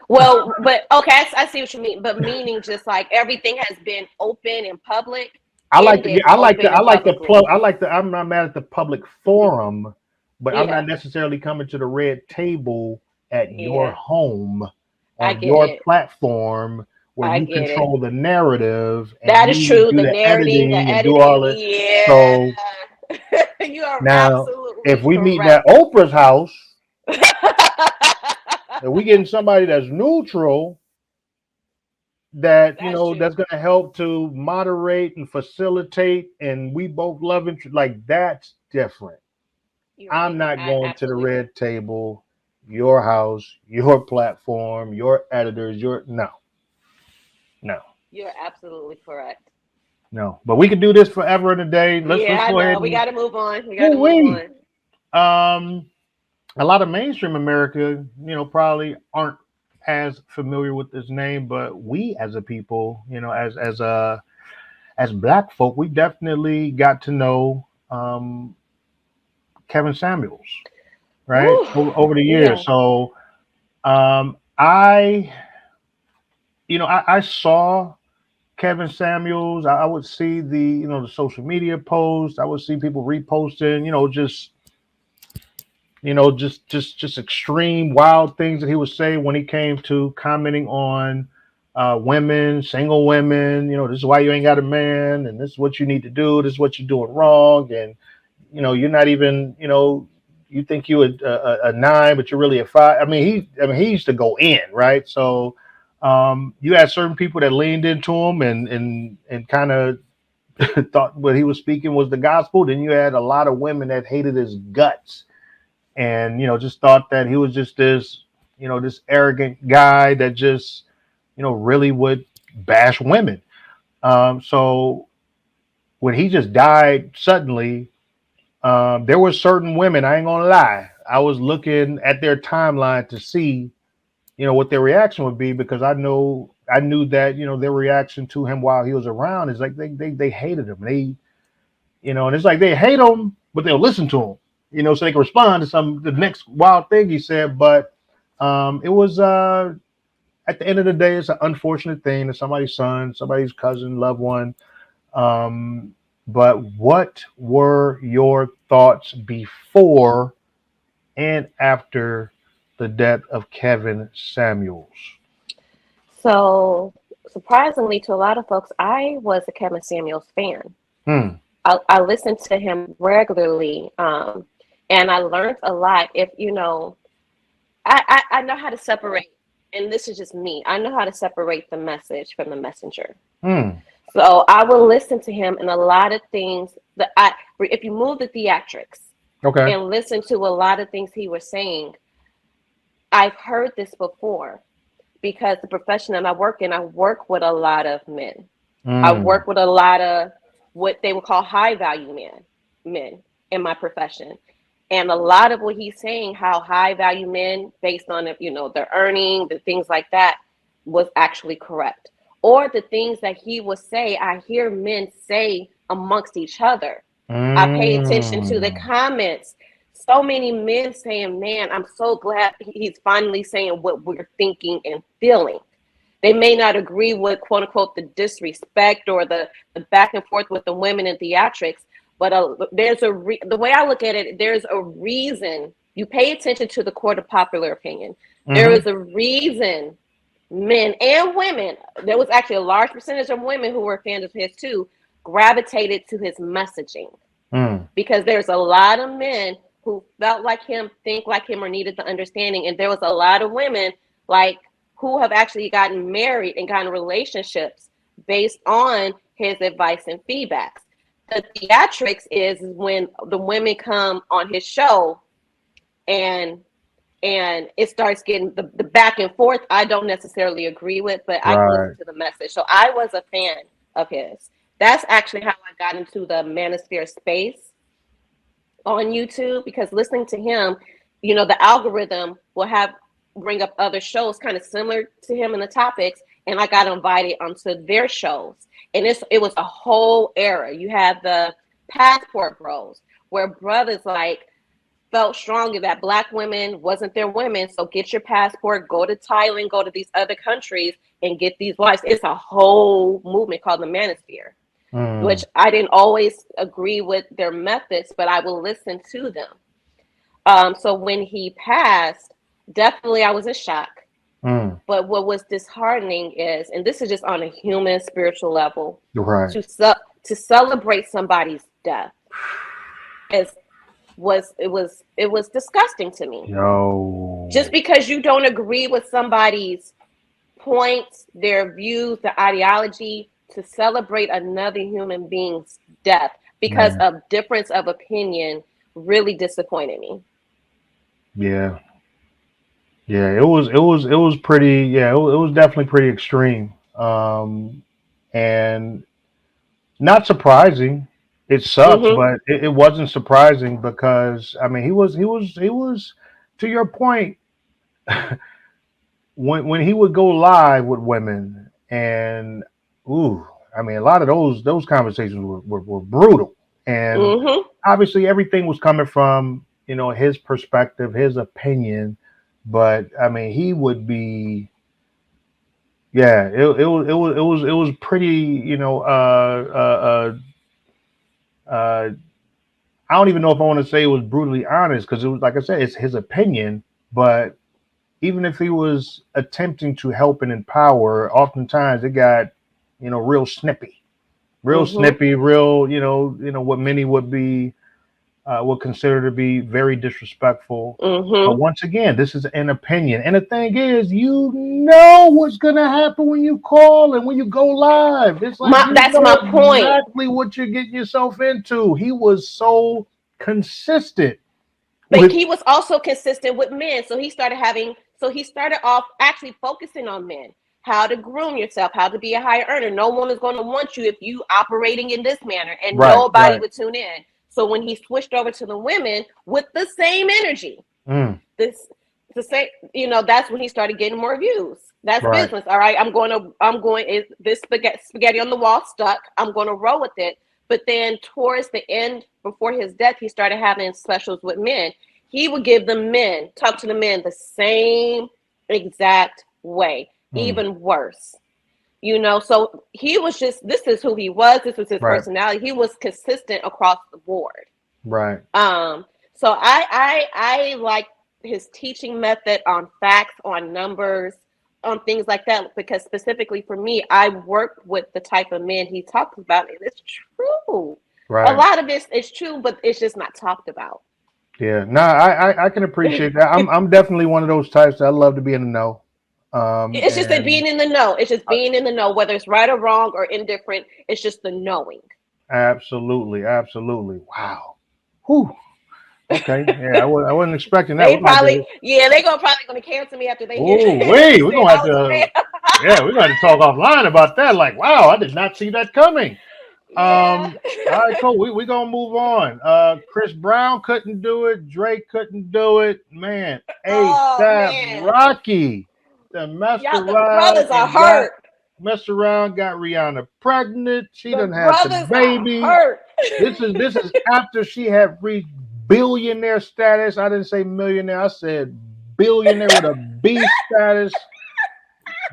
But okay, I see what you mean. But meaning just like everything has been open and public, I like end the, yeah, it open I and like the publicly. plug. I'm not mad at the public Hmm. forum, but I'm not Yeah, necessarily coming to the red table at your yeah, home I on get your it. platform where I you get it. control the narrative and That is you true. do The the narrating, the editing and do all editing. that. Yeah. So You are now, if absolutely we meet at correct. Oprah's house and we getting somebody that's neutral, that That's that's true. going to help to moderate and facilitate, and we both love it, like that's different. You're right. I'm not I going to the absolutely agree. red table, your house, your platform, your editors, your no, no, You're absolutely correct. no. But we could do this forever and a day. Let's Yeah, I go ahead know. We and got to move on. We got to move we on. um a lot of mainstream America, probably aren't as familiar with this name, but we as a people, as black folk, we definitely got to know Kevin Samuels, right? Woo. Over the years. Yeah. So I I saw Kevin Samuels. I would see the social media posts. I would see people reposting, just extreme wild things that he would say when he came to commenting on women, single women. This is why you ain't got a man, and this is what you need to do. This is what you're doing wrong, and you're not even, you think you a nine, but you're really a five. He used to go in, right? So you had certain people that leaned into him and kind of thought what he was speaking was the gospel. Then you had a lot of women that hated his guts and just thought that he was just this arrogant guy that just really would bash women. So when he just died suddenly, there were certain women, I ain't gonna lie, I was looking at their timeline to see what their reaction would be, because I knew that their reaction to him while he was around is like they hated him. And it's like they hate him, but they'll listen to him, so they can respond to the next wild thing he said. But it was at the end of the day, it's an unfortunate thing that somebody's son, somebody's cousin, loved one. Um, but what were your thoughts before and after the death of Kevin Samuels? So, surprisingly to a lot of folks, I was a Kevin Samuels fan. Hmm. I listened to him regularly, and I learned a lot. If I know how to separate, and this is just me. I know how to separate the message from the messenger. Hmm. So I will listen to him, and a lot of things if you move the theatrics Okay. and listen to a lot of things he was saying, I've heard this before because the profession that I work in, I work with a lot of men. I Hmm. work with a lot of what they would call high value men in my profession. And a lot of what he's saying, how high value men, based on their earning, the things like that, was actually correct. Or the things that he would say, I hear men say amongst each other. I pay attention to the Hmm. comments. So many men saying, man, I'm so glad he's finally saying what we're thinking and feeling. They may not agree with quote unquote the disrespect or the back and forth with the women in theatrics, but the way I look at it, there's a reason. You pay attention to the court of popular opinion. There Mm-hmm. is a reason men and women, there was actually a large percentage of women who were fans of his too, gravitated to his messaging. Mm. Because there's a lot of men who felt like him, think like him, or needed the understanding. And there was a lot of women like who have actually gotten married and gotten relationships based on his advice and feedbacks. The theatrics is when the women come on his show and it starts getting the back and forth I don't necessarily agree with, but I can listen Right. to the message. So I was a fan of his. That's actually how I got into the manosphere space on YouTube, because listening to him, the algorithm will have bring up other shows kind of similar to him in the topics, and I got invited onto their shows. And it was a whole era. You had the passport bros, where brothers like felt strongly that black women wasn't their women. So get your passport, go to Thailand, go to these other countries and get these wives. It's a whole movement called the manosphere, Mm. which I didn't always agree with their methods, but I will listen to them. So when he passed, definitely I was in shock. Mm. But what was disheartening is, and this is just on a human spiritual level, Right. to celebrate somebody's death is it was disgusting to me. Just Yo. because you don't agree with somebody's points, their views, their ideology, to celebrate another human being's death because Man. of difference of opinion really disappointed me. Yeah. Yeah. It was pretty. Yeah. It was definitely pretty extreme. And not surprising. It sucks, Mm-hmm. but it wasn't surprising because I mean he was to your point when he would go live with women and ooh, I mean a lot of those conversations were brutal, and Mm-hmm. obviously everything was coming from his perspective, his opinion, but I mean he would be yeah it was pretty I don't even know if I want to say it was brutally honest because it was like I said, it's his opinion. But even if he was attempting to help and empower, oftentimes it got real Mm-hmm. snippy, real what many would consider to be very disrespectful. But Mm-hmm. once again, this is an opinion, and the thing is, you know what's gonna happen when you call and when you go live. It's like you That's know my point. exactly what you're getting yourself into. He was so consistent But with he was also consistent with men. So he started off actually focusing on men. How to groom yourself, how to be a higher earner. No one is going to want you if you operating in this manner, and right, nobody right. would tune in. So when he switched over to the women with the same energy, Mm, this to say, that's when he started getting more views. That's right. business. All right, I'm going is this spaghetti on the wall stuck. I'm going to roll with it. But then towards the end, before his death, he started having specials with men. He would give the men, talk to the men the same exact way, Mm, even worse. So he was just, this is who he was. This was his right, personality. He was consistent across the board. right. Um, so I like his teaching method on facts, on numbers, on things like that, because specifically for me, I work with the type of men he talks about, and it's true. A Right. lot of it is true, but it's just not talked about. Yeah. No, I can appreciate that. I'm definitely one of those types that I love to be in the know. It's just that And being in the know. It's just I, being in the know, whether it's right or wrong or indifferent. It's just the knowing. absolutely, absolutely. Wow. Whew. Okay. Yeah, I wasn't expecting that. They We're gonna have to. probably, yeah, they probably gonna cancel me after they hear Oh, me wait. We're saying gonna I have was a to. fan. Yeah, we're gonna have to talk offline about that. Like, wow, I did not see that coming. Yeah. All right, cool. We gonna move on. Chris Brown couldn't do it. Drake couldn't do it. Man, Oh ASAP man, Rocky, the messed y'all, the around brothers are and got hurt. messed around, got Rihanna pregnant. She The done had the brothers are baby. hurt. This is after she had reached billionaire status. I didn't say millionaire. I said billionaire with a B status.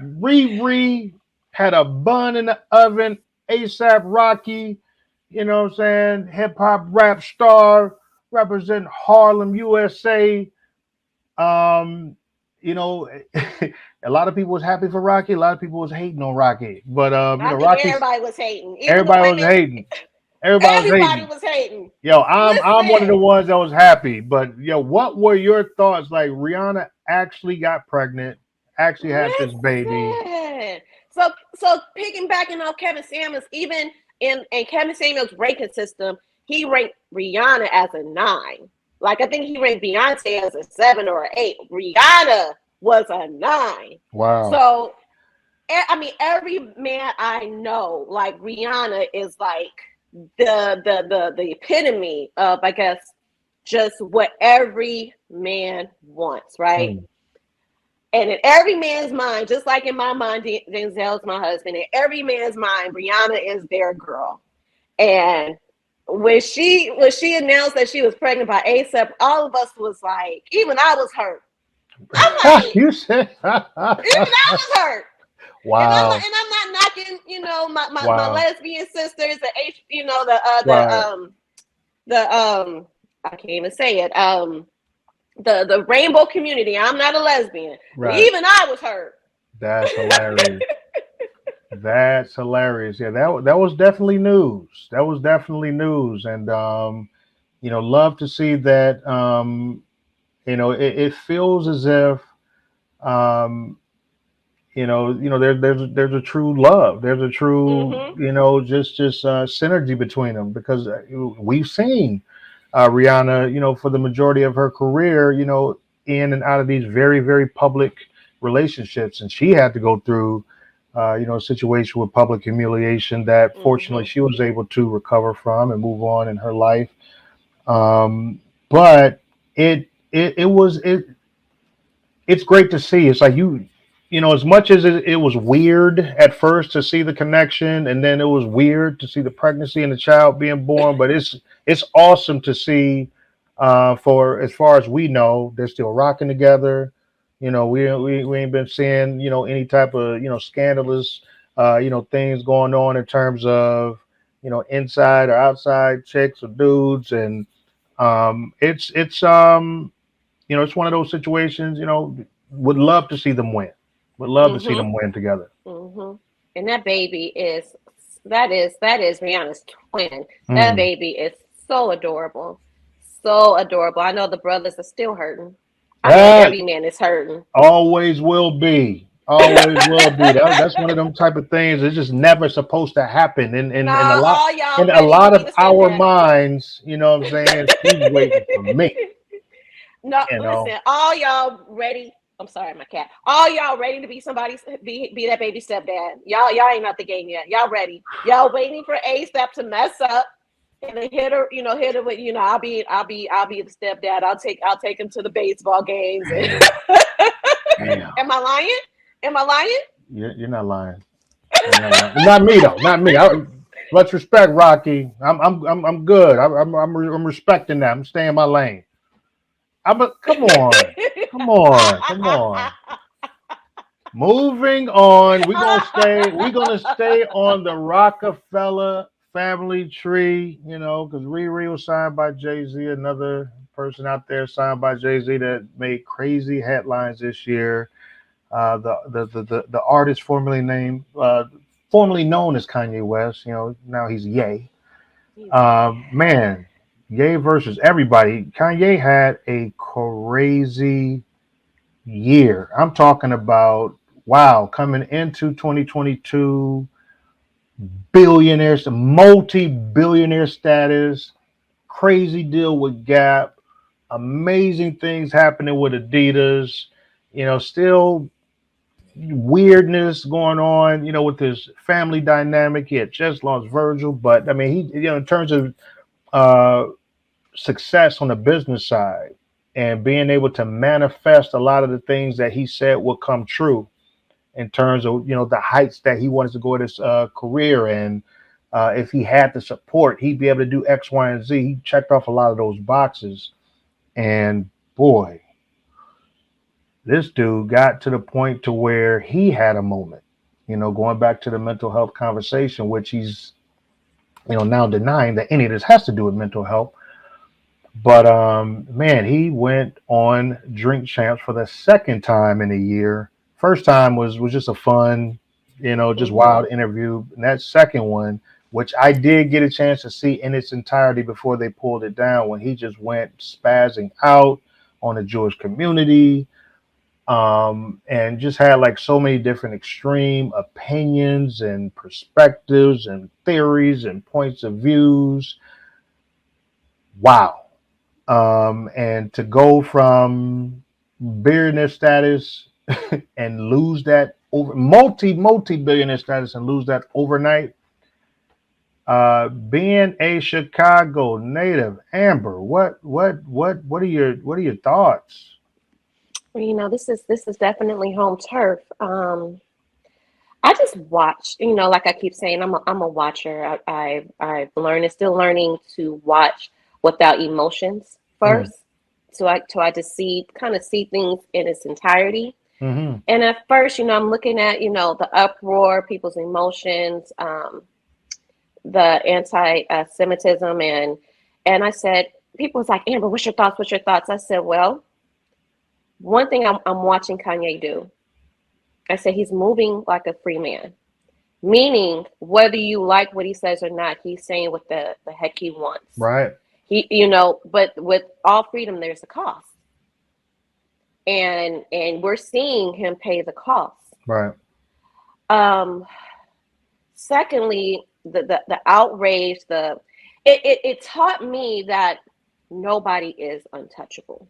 Riri had a bun in the oven. ASAP Rocky, you know what I'm saying? Hip hop rap star, represent Harlem, USA. Um, you know, a lot of people was happy for Rocky. A lot of people was hating on Rocky. But I think Rocky's everybody was hating, even the everybody was women. hating. Everybody was Everybody hating. was hating. Yo, I'm one of the Listen, ones that was happy. But yo, what were your thoughts? Like Rihanna actually got pregnant, actually had this baby. listen. So piggybacking off Kevin Samuels, even in Kevin Samuels' ranking system, he ranked Rihanna as a 9. Like I think he ranked Beyonce as a 7 or 8. Rihanna was a 9. Wow. So I mean, every man I know, like Rihanna, is like the epitome of, I guess, just what every man wants, right? Mm. And in every man's mind, just like in my mind, Denzel's my husband. In every man's mind, Rihanna is their girl. And when she announced that she was pregnant by ASAP, all of us was like, even I was hurt. I'm like, You said, even I was hurt. wow, And I'm not knocking, my wow, lesbian sisters, the H, right, the I can't even say it. The rainbow community. I'm not a lesbian, but right. even I was hurt. That's hilarious. That's hilarious. Yeah, that was definitely news. That was definitely news, and love to see that. It feels as if um, there's a true love. There's a true, Mm-hmm. just synergy between them because we've seen Rihanna, for the majority of her career, in and out of these very, very public relationships. And she had to go through, a situation with public humiliation that fortunately Mm-hmm. she was able to recover from and move on in her life. But it's great to see. It's like as much as it was weird at first to see the connection, and then it was weird to see the pregnancy and the child being born. But it's awesome to see. For as far as we know, they're still rocking together. We ain't been seeing any type of scandalous things going on in terms of inside or outside chicks or dudes, and it's one of those situations. Would love to see them win. Would love to see Mm-hmm. them win together. Mm-hmm. And that baby that is Rihanna's twin. That Mm. baby is so adorable. So adorable. I know the brothers are still hurting. I know Ah, every man is hurting. always will be. Always will be. That's one of them type of things. It's just never supposed to happen. In a No, lot all y'all in a ready to lot be of the our stepdaddy. minds, you know what I'm saying? She's waiting for me. No, You know. listen, all y'all ready. I'm sorry, my cat. All y'all ready to be somebody's be that baby stepdad. Y'all ain't out the game yet. Y'all ready. Y'all waiting for ASAP to mess up and then hit her with, I'll be the stepdad. I'll take him to the baseball games. Damn. Damn. Am I lying? Am I lying? You're not lying. You're not lying. Not me though. Not me. Much respect, Rocky. I'm good. I'm respecting that. I'm staying in my lane. Come on. Come on. Come on. Moving on. We're gonna stay on the Rockefeller family tree, because Riri was signed by Jay-Z, another person out there signed by Jay-Z that made crazy headlines this year. The artist formerly known as Kanye West, now he's Ye. He's like, Man, Ye versus everybody. Kanye had a crazy year. I'm talking about, wow, coming into 2022, billionaires, multi-billionaire status, crazy deal with Gap, amazing things happening with Adidas, still weirdness going on, with his family dynamic. He had just lost Virgil, but I mean, in terms of uh, success on the business side and being able to manifest a lot of the things that he said would come true in terms of the heights that he wanted to go in his career, and if he had the support, he'd be able to do X, Y, and Z. He checked off a lot of those boxes, and boy, this dude got to the point to where he had a moment, going back to the mental health conversation, which he's, now denying that any of this has to do with mental health. But man, he went on Drink Champs for the second time in a year. First time was just a fun, just Mm-hmm. wild interview. And that second one, which I did get a chance to see in its entirety before they pulled it down, when he just went spazzing out on the Jewish community, and just had like so many different extreme opinions and perspectives and theories and points of views. Wow. And to go from billionaire status and lose that over multi billionaire status and lose that overnight. Being a Chicago native, Amber, what are your thoughts? This is definitely home turf. I just watch, like I keep saying, I'm a watcher. I've learned and still learning to watch without emotions Mm, first. So I just see things in its entirety. mm-hmm. And at first, I'm looking at, the uproar, people's emotions, the anti-Semitism, and I said, people was like, Amber, what's your thoughts? What's your thoughts? I said, well, one thing I'm watching Kanye do. I said he's moving like a free man. Meaning, whether you like what he says or not, he's saying what the heck he wants. Right, But with all freedom, there's a cost, and we're seeing him pay the cost. right. Um, Secondly, the outrage, it taught me that nobody is untouchable.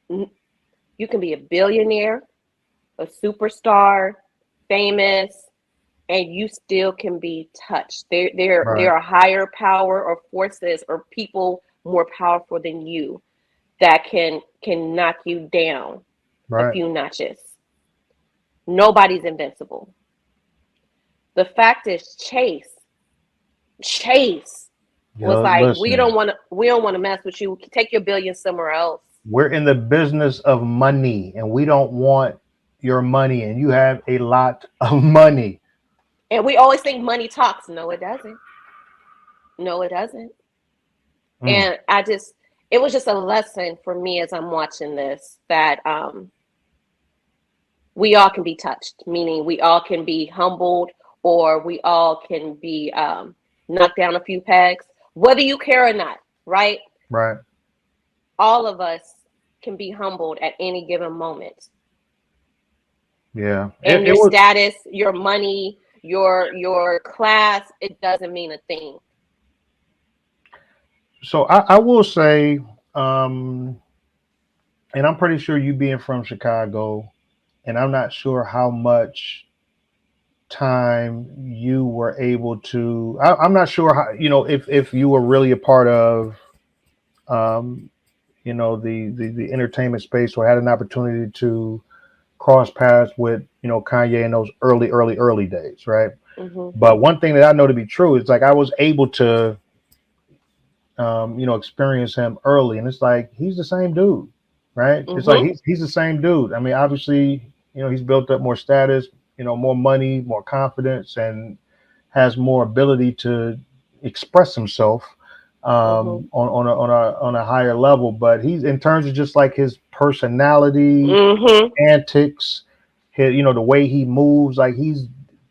You can be a billionaire, a superstar, famous, and you still can be touched. There Right, are higher power or forces or people more powerful than you that can knock you down a right. few notches. Nobody's invincible. The fact is, Chase was like, Listen, we don't want to mess with you. Take your billion somewhere else. we're in the business of money, and we don't want your money, and you have a lot of money. And we always think money talks. No, it doesn't. No, it doesn't. Mm, And it was just a lesson for me as I'm watching this that we all can be touched, meaning we all can be humbled or we all can be knocked down a few pegs, whether you care or not, right? right. All of us can be humbled at any given moment. Yeah. And It your was. status, your money, your class, it doesn't mean a thing. So I will say, um, and I'm pretty sure you being from Chicago, and I'm not sure how much time you were able to. I'm not sure how, if you were really a part of, um, the entertainment space, or had an opportunity to cross paths with, Kanye in those early days, right? Hmm. But one thing that I know to be true is, like, I was able to, experience him early, and it's like he's the same dude, right? It's like Hmm. he's the same dude. I mean, obviously, he's built up more status, more money, more confidence, and has more ability to express himself, Hmm. on a higher level. But he's, in terms of just like his personality, Hmm. antics, his, the way he moves, like he's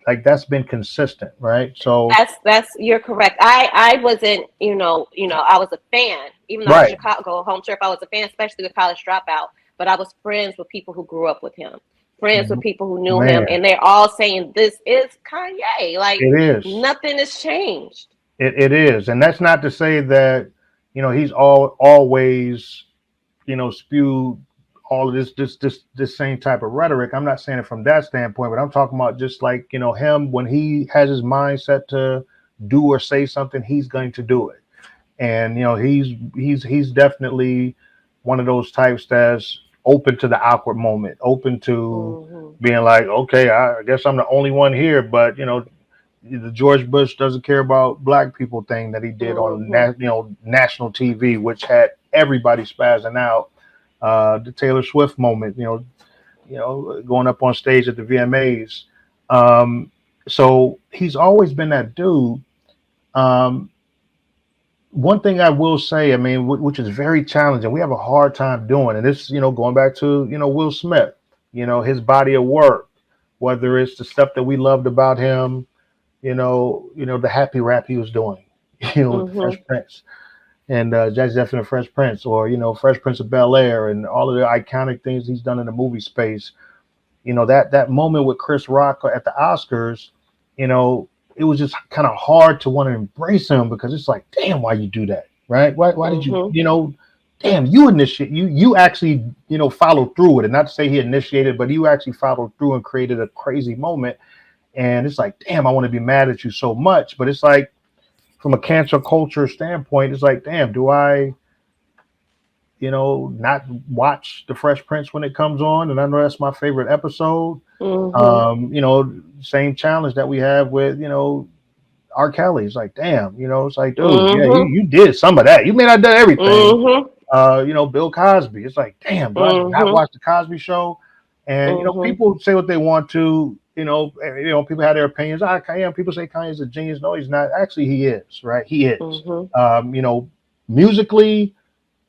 like that's been consistent, right? So That's you're correct. I wasn't, I was a fan, even though I was right. Chicago home turf. I was a fan, especially with College Dropout. But I was friends with people who grew up with him, friends with people who knew him, Man, and they're all saying this is Kanye. Like it is. nothing has changed. It is, and that's not to say that, he's always, spewed all of this same type of rhetoric. I'm not saying it from that standpoint, but I'm talking about just like, him, when he has his mindset to do or say something, he's going to do it. And he's definitely one of those types that's open to the awkward moment, open to Hmm. being like, okay, I guess I'm the only one here, but the George Bush doesn't care about black people thing that he did on Hmm. national TV, which had everybody spazzing out. the Taylor Swift moment, going up on stage at the VMAs. Um, so he's always been that dude. Um, One thing I will say, I mean, which is very challenging, we have a hard time doing, and this, going back to, Will Smith, his body of work, whether it's the stuff that we loved about him, the happy rap he was doing, with the Mhm. Fresh Prince and Jazzy Jeff and the Fresh Prince, or Fresh Prince of Bel Air, and all of the iconic things he's done in the movie space. That moment with Chris Rock at the Oscars, you know, it was just kind of hard to want to embrace him because it's like, damn, why you do that, right? Why did you, Mhm. damn, you initiate, you actually, followed through with it. Not to say he initiated, but you actually followed through and created a crazy moment. And it's like, damn, I want to be mad at you so much, but it's like, from a cancel culture standpoint, it's like, damn, do I, not watch the Fresh Prince when it comes on? And I know that's my favorite episode. Mhm. Same challenge that we have with, R. Kelly. It's like, damn, it's like, dude, yeah, you, Mhm. you did some of that. You may not have done everything. Mhm. Bill Cosby. It's like, damn, do I not Mhm. watch the Cosby Show? And Mhm. people say what they want to. People have their opinions. People say Kanye's a genius. No, he's not. Actually, he is. Right, he is. Mhm. Musically,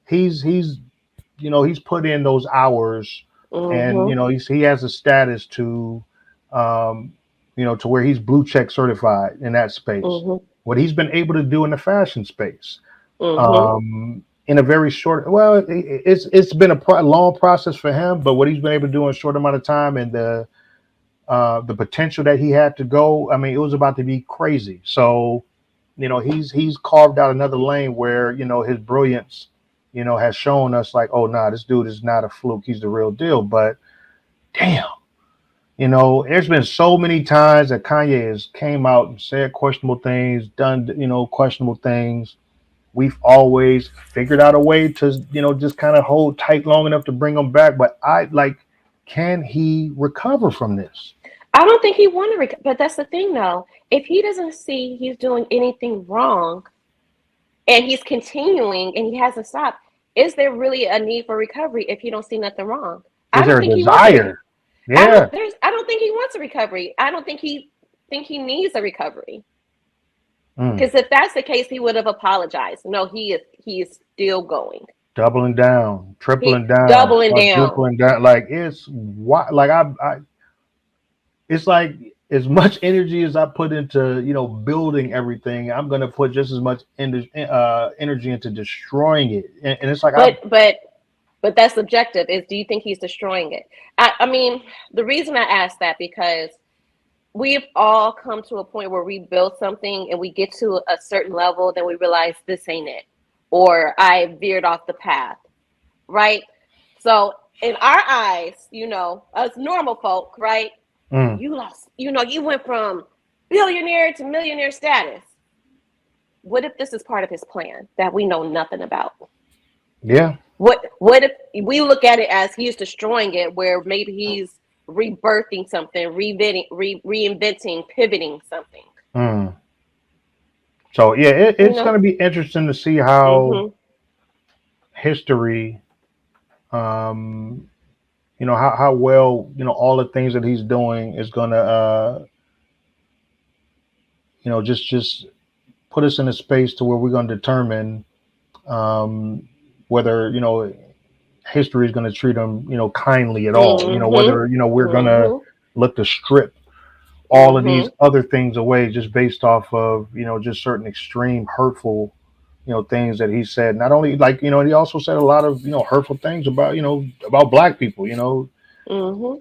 he's he's put in those hours, and Mhm. he has a status to, um, to where he's blue check certified in that space. Mhm. What he's been able to do in the fashion space, Mhm. in a very short, well, it's been a long process for him, but what he's been able to do in a short amount of time, and the potential that he had to go, I mean, it was about to be crazy. So he's carved out another lane where his brilliance has shown us like, oh nah, this dude is not a fluke, he's the real deal. But damn, there's been so many times that Kanye has came out and said questionable things, done questionable things. We've always figured out a way to just kind of hold tight long enough to bring him back. But I like, can he recover from this? I don't think he want to, but that's the thing, though. If he doesn't see he's doing anything wrong, and he's continuing, and he hasn't stopped, is there really a need for recovery if you don't see nothing wrong? I Is don't there a think he wants a. desire? Yeah. I don't think he wants a recovery. I don't think he needs a recovery. Mm. Because if that's the case, he would have apologized. No, he is still going. Doubling down, tripling He down, doubling down. quadrupling down. Like it's what, like it's like as much energy as I put into building everything, I'm gonna put just as much energy into destroying it. And it's like But but but that's subjective. Is do you think he's destroying it? I mean, the reason I ask that because we've all come to a point where we build something and we get to a certain level, then we realize this ain't it, or I veered off the path, right? So in our eyes, us normal folk, right? mm, You lost, you went from billionaire to millionaire status. What if this is part of his plan that we know nothing about? yeah, What if we look at it as he's destroying it, where maybe he's rebirthing something, reinventing, pivoting something? mm. So yeah, You it's know? gonna be interesting to see how Mhm. history, um, how well all the things that he's doing is gonna just put us in a space to where we're gonna determine, whether history is going to treat them kindly at all, Mhm. whether we're going to Mhm. look to strip all of these Mhm. other things away just based off of just certain extreme hurtful things that he said. Not only, like, he also said a lot of hurtful things about about black people, Mhm.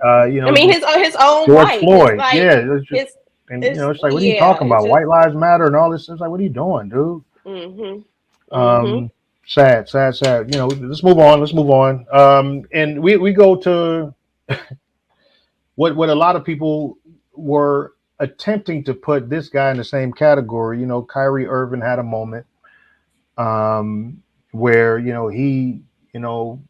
I mean, just his own George wife. It's Floyd, like yeah, it's just, his and it's it's like, what are you yeah. talking It's about, just white lives matter and all this? It's like, what are you doing, dude? mhm. Mhm. um sad. Let's move on. And we go to what a lot of people were attempting to put this guy in the same category. Kyrie Irving had a moment, where he you know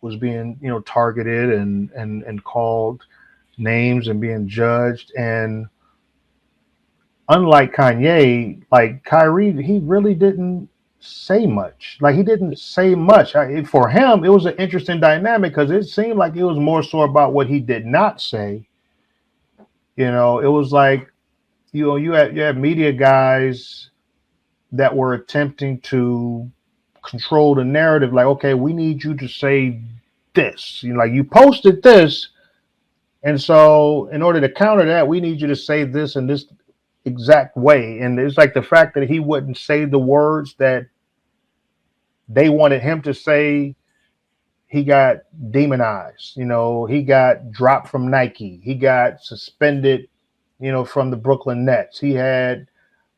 was being targeted and called names and being judged. And unlike Kanye, like Kyrie, he really didn't. say much. Like he didn't say much. For him, it was an interesting dynamic because it seemed like it was more so about what he did not say. It was like you had media guys that were attempting to control the narrative. Like, okay, we need you to say this. Like you posted this, and so in order to counter that, we need you to say this in this exact way. And it's like the fact that he wouldn't say the words that they wanted him to say. He got demonized. He got dropped from Nike. He got suspended, from the Brooklyn Nets. He had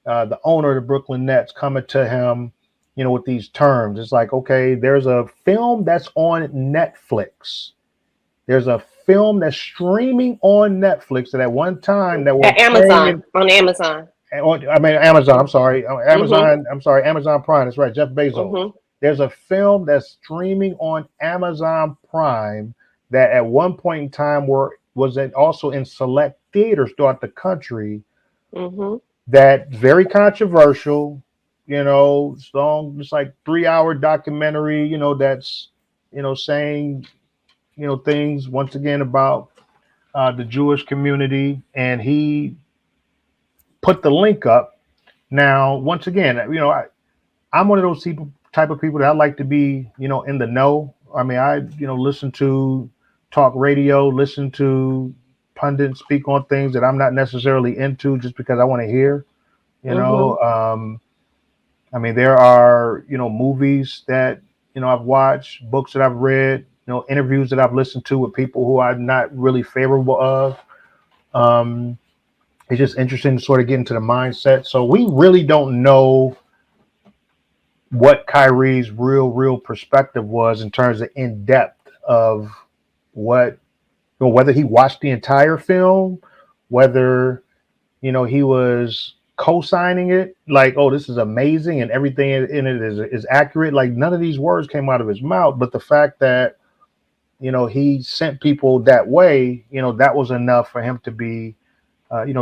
the owner of the Brooklyn Nets coming to him, with these terms. It's like, okay, there's a film that's on Netflix. There's a film that's streaming on Netflix that at one time that were At playing Amazon, on Amazon. I mean, Amazon. I'm sorry, Mm-hmm. Amazon. I'm sorry, Amazon Prime. That's right, Jeff Bezos. Mm-hmm. There's a film that's streaming on Amazon Prime that at one point in time was also in select theaters throughout the country. Mm-hmm. That very controversial. It's long, it's like 3 hour documentary. That's saying things once again about the Jewish community, and he put the link up. Now, once again, I'm one of those type of people that I like to be, in the know. I mean, I, listen to talk radio, listen to pundits speak on things that I'm not necessarily into just because I want to hear, you Mm-hmm. know. I mean, there are, movies that, I've watched, books that I've read, interviews that I've listened to with people who I'm not really favorable of. Um, it's just interesting to sort of get into the mindset. So we really don't know what Kyrie's real perspective was in terms of in depth of what, whether he watched the entire film, whether he was co-signing it, like, oh, this is amazing and everything in it is accurate. Like none of these words came out of his mouth, but the fact that he sent people that way, that was enough for him to be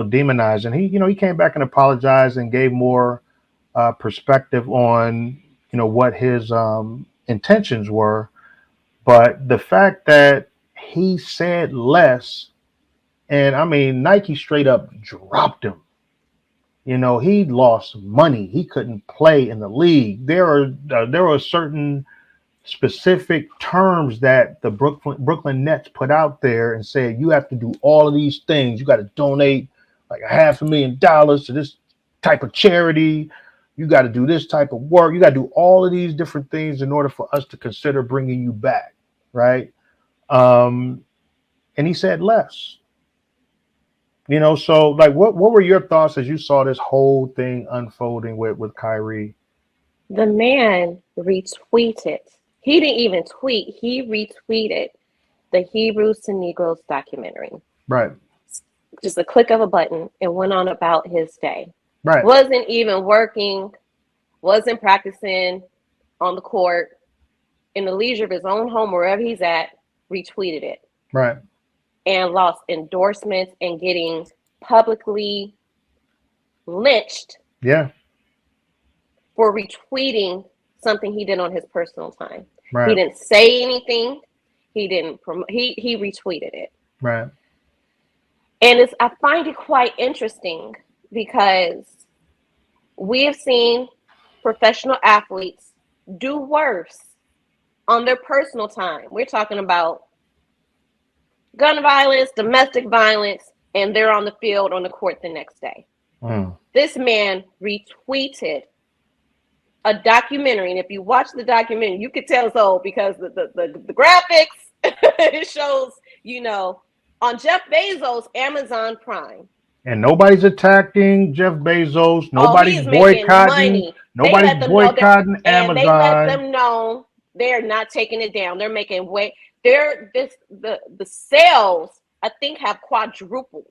demonized. And he came back and apologized and gave more perspective on what his intentions were. But the fact that he said less, and I mean Nike straight up dropped him. He lost money. He couldn't play in the league. There are certain specific terms that the Brooklyn Nets put out there and said you have to do all of these things. You got to donate like $500,000 to this type of charity. You got to do this type of work. You got to do all of these different things in order for us to consider bringing you back, right? Um, and he said less. So like, what were your thoughts as you saw this whole thing unfolding with Kyrie? The man retweeted. He didn't even tweet. He retweeted the Hebrews to Negroes documentary. Right, Just a click of a button and went on about his day. right, Wasn't even working, wasn't practicing on the court, in the leisure of his own home, wherever he's at, retweeted it. right. And lost endorsements and getting publicly lynched Yeah, for retweeting something he did on his personal time. He right, didn't say anything. He didn't promote. He retweeted it. right. And I find it quite interesting because we have seen professional athletes do worse on their personal time. We're talking about gun violence, domestic violence, and they're on the field, on the court the next day. Mm. This man retweeted a documentary, and if you watch the documentary, you could tell it's old because the graphics it shows, on Jeff Bezos' Amazon Prime. And nobody's attacking Jeff Bezos. Oh, he is making money. They Nobody's let them know that, boycotting and they let Amazon. them know they're not taking it down. They're making way. The sales, I think, have quadrupled.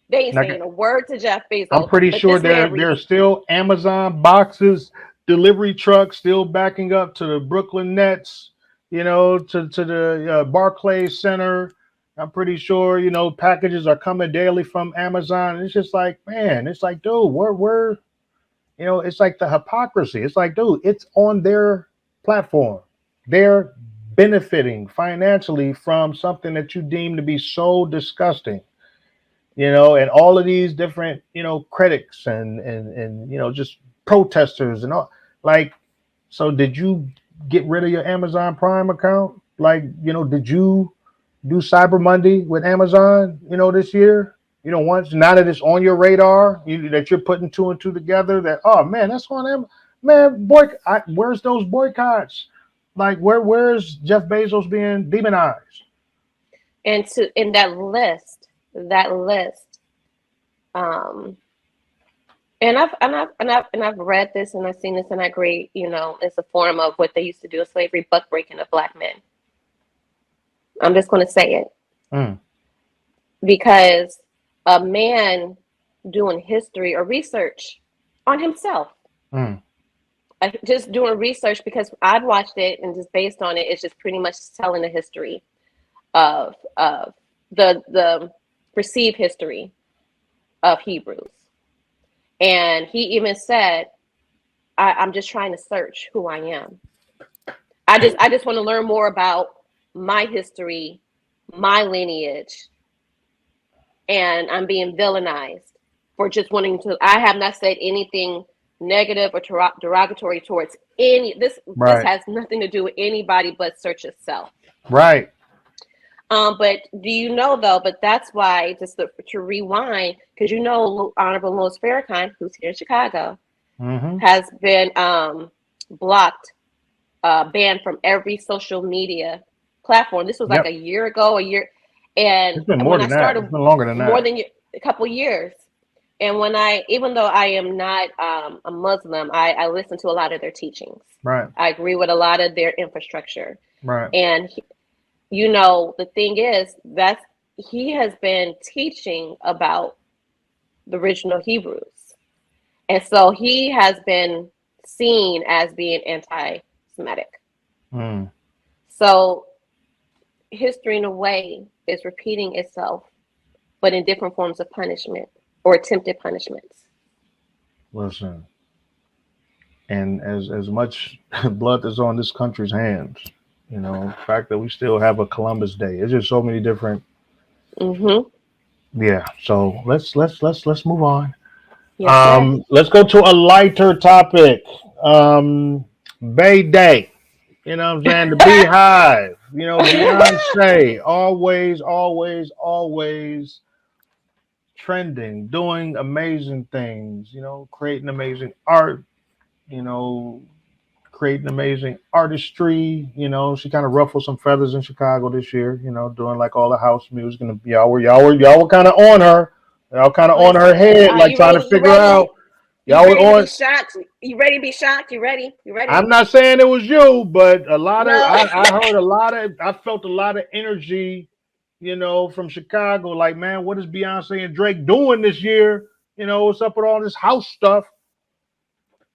They ain't Like, saying a word to Jeff I'm Bezos, pretty but sure this man there's still Amazon boxes, delivery trucks still backing up to the Brooklyn Nets, to the Barclays Center. I'm pretty sure packages are coming daily from Amazon. It's just like, man, it's like, dude, where You know, it's like the hypocrisy. It's like, dude, it's on their platform. They're benefiting financially from something that you deem to be so disgusting. You know, and all of these different, you know, critics and you know, just protesters and all. Like, so did you get rid of your Amazon Prime account? Like, you know, did you do Cyber Monday with Amazon, you know, this year? You know, once now that it's on your radar, that you're putting two and two together, that oh man, that's on them, man. Where's those boycotts? Like, where's Jeff Bezos being demonized? And to in that list, um, and I've read this and I've seen this, and I agree. You know, it's a form of what they used to do in slavery, buck breaking of black men. I'm just going to say it Mm, because a man doing history or research on himself, mm, just doing research because I've watched it and just based on it, it's just pretty much telling the history of the perceived history of Hebrews. And he even said, I'm just trying to search who I am. I just want to learn more about my history, my lineage, and I'm being villainized for just wanting to. I have not said anything negative or derogatory towards any. This right, has nothing to do with anybody but search itself. right. But do you know though? But that's why just to rewind, because you know, Honorable Louis Farrakhan, who's here in Chicago, Mm-hmm. has been blocked, banned from every social media platform. This was like Yep. a year ago, and It's been more when I than that. started It's been longer than more that. than a couple years. And even though I am not a Muslim, I listen to a lot of their teachings. Right, I agree with a lot of their infrastructure, right. and you know, the thing is that he has been teaching about the original Hebrews. And so he has been seen as being anti Semitic. Mm. So history, in a way, is repeating itself, but in different forms of punishment or attempted punishments. Listen, and as much blood is on this country's hands, you know, the fact that we still have a Columbus Day, it's just so many different. Mm-hmm. Yeah. So let's move on. Yes, yes. Let's go to a lighter topic. Bay Day. You know what I'm saying? The Beehive. You know, Beyonce always, always, always trending, doing amazing things. You know, creating amazing art. You know, creating amazing artistry. You know, she kind of ruffled some feathers in Chicago this year. You know, doing like all the house music, and y'all were kind of on her. Y'all kind of on her Listen, head, are like you trying to ready? You figure ready? out. You Y'all were ready to be on. shocked? You ready to be shocked? You ready? You ready? I'm not saying it was you, but a lot of No. I heard a lot of I felt a lot of energy, you know, from Chicago. Like, man, what is Beyonce and Drake doing this year? You know, what's up with all this house stuff?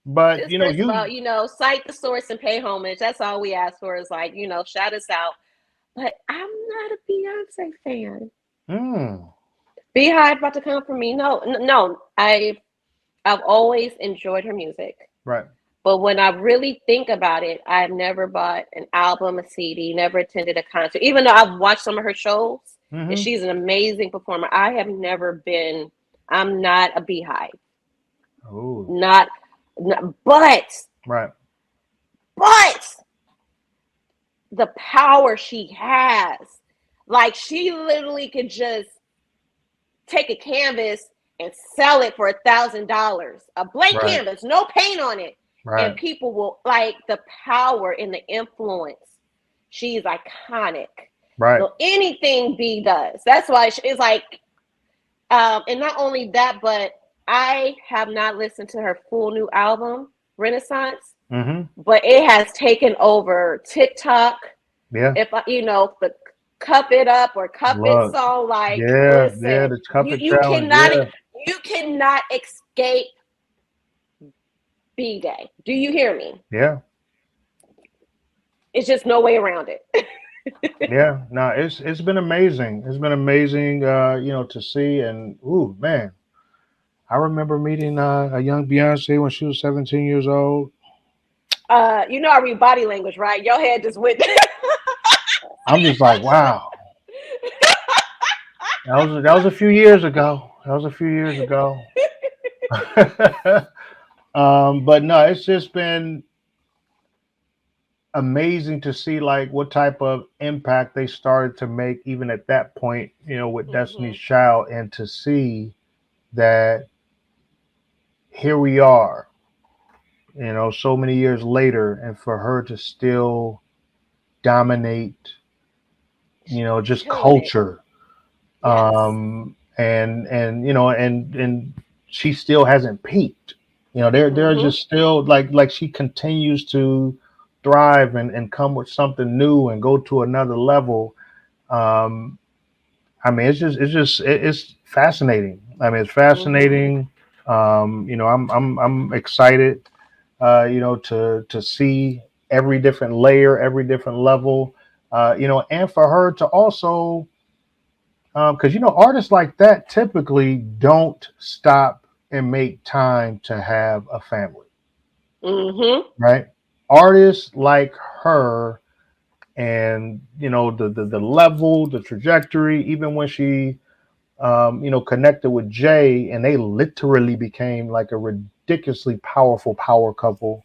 But Just you know, first of all, you you know, cite the source and pay homage. That's all we ask for is like, you know, shout us out. But I'm not a Beyonce fan. mm, Beehive about to come for me. No, no. I've always enjoyed her music. right. But when I really think about it, I've never bought an album, a CD, never attended a concert. Even though I've watched some of her shows and Mm-hmm. she's an amazing performer, I have never been, I'm not a Beehive. Oh, Not, not right, but the power she has. Like she literally could just take a canvas and sell it for $1,000, a blank right, canvas, no paint on it, and right, people will like the power and the influence. She's iconic. right. So anything B does, that's why it's like, and not only that, but I have not listened to her full new album, Renaissance, Mm-hmm. but it has taken over TikTok. Yeah. If you know the cup it up or cup it Look. song, like Yeah. Yeah. listen, The Cup you It you Challenge. cannot Yeah. you cannot escape B Day. Do you hear me? Yeah. It's just no way around it. Yeah. No, it's been amazing. It's been amazing. You know, to see and ooh man. I remember meeting a young Beyonce when she was 17 years old. You know I read body language, right? Your head just went. I'm just like, wow, that was a few years ago. That was a few years ago. But no, it's just been amazing to see like what type of impact they started to make even at that point, with Destiny's Mhm. Child, and to see that here we are, so many years later, and for her to still dominate, just Killing it. culture, Yes. and she still hasn't peaked. They're Mhm. just still like she continues to thrive and come with something new and go to another level. um I mean, it's fascinating. I mean, it's Mhm. fascinating. I'm excited, to see every different layer, every different level, and for her to also, because artists like that typically don't stop and make time to have a family, Mhm. right? Artists like her, and the level, the trajectory, even when she connected with Jay, and they literally became like a ridiculously powerful power couple.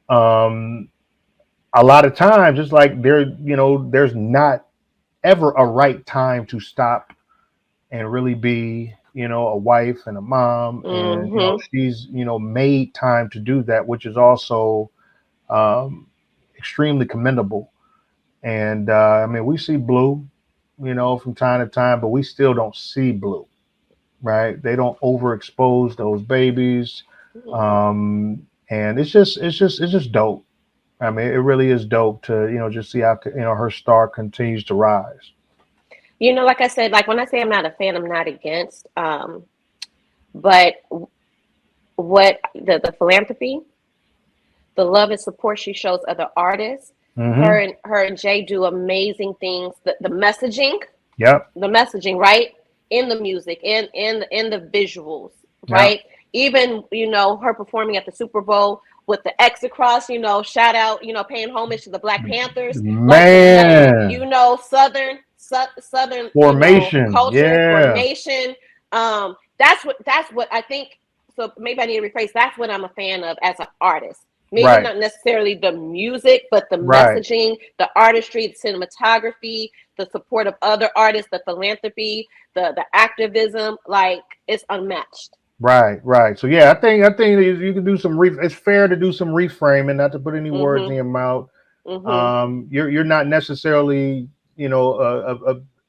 Um, a lot of times, it's like there's not ever a right time to stop and really be, a wife and a mom, and Mhm. she's made time to do that, which is also um, extremely commendable. And I mean, we see Blue, from time to time, but we still don't see Blue, right? They don't overexpose those babies, and it's just dope. I mean, it really is dope to just see how her star continues to rise. Like I said, like when I say I'm not a fan, I'm not against. But what the philanthropy, the love and support she shows other artists, Mm-hmm. her and Jay do amazing things. The messaging, Yep. right, in the music, in the visuals, Yep. right. Even her performing at the Super Bowl with the X across. Shout out, paying homage to the Black Panthers, like Man, Southern, formation. culture, Yeah. formation. That's what I think. So maybe I need to rephrase. That's what I'm a fan of as an artist. Maybe Right. not necessarily the music, but the Right. messaging, the artistry, the cinematography, the support of other artists, the philanthropy, the activism. Like, it's unmatched. Right. Right. So yeah, I think you can do some. It's fair to do some reframing, not to put any words in Mhm. your mouth. Mhm. You're not necessarily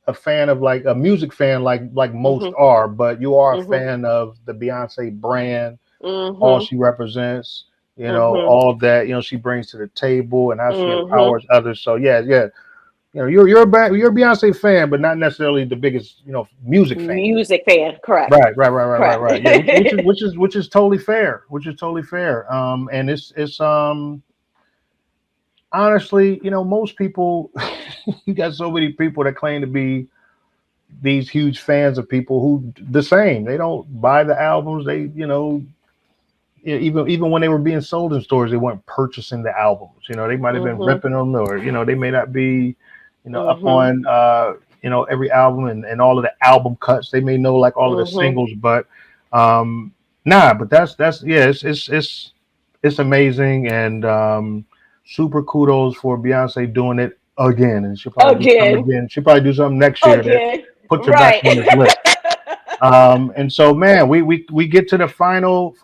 a fan of, like, a music fan, like most Mhm. are, but you are a Mhm. fan of the Beyonce brand, all Mhm. she represents, Mhm. all that she brings to the table, and how she Mhm. empowers others. So yeah, yeah, you're a Beyonce fan, but not necessarily the biggest music fan. Music fan, correct. Right, right, right, right, right, Correct. right. Yeah, which is totally fair. Which is totally fair. And it's honestly, most people, you got so many people that claim to be these huge fans of people who the same. They don't buy the albums. They, even when they were being sold in stores, they weren't purchasing the albums. They might have been Mhm. ripping them, or they may not be, up Mhm. on every album and all of the album cuts. They may know like all of the Mhm. singles, but um, nah. But that's yeah, it's amazing, and super kudos for Beyonce doing it again, and she'll probably do something Again. again. She'll probably do something next year that Again. puts her back Right. on this list. And so, man, we get to the final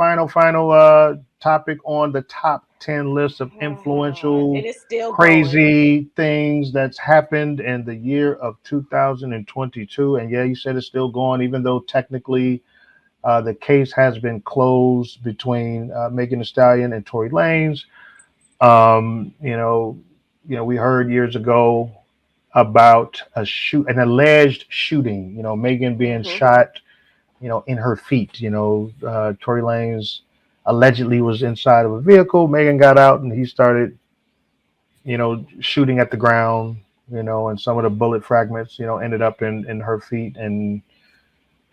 topic on the top 10 list of And influential, it's still going. crazy things that's happened in the year of 2022. And yeah, you said it's still going, even though technically the case has been closed between Megan Thee Stallion and Tory Lanez. Um, you know, we heard years ago about an alleged shooting. Megan being Mhm. shot, in her feet. Tory Lanez allegedly was inside of a vehicle. Megan got out, and he started, shooting at the ground. And some of the bullet fragments, ended up in her feet, and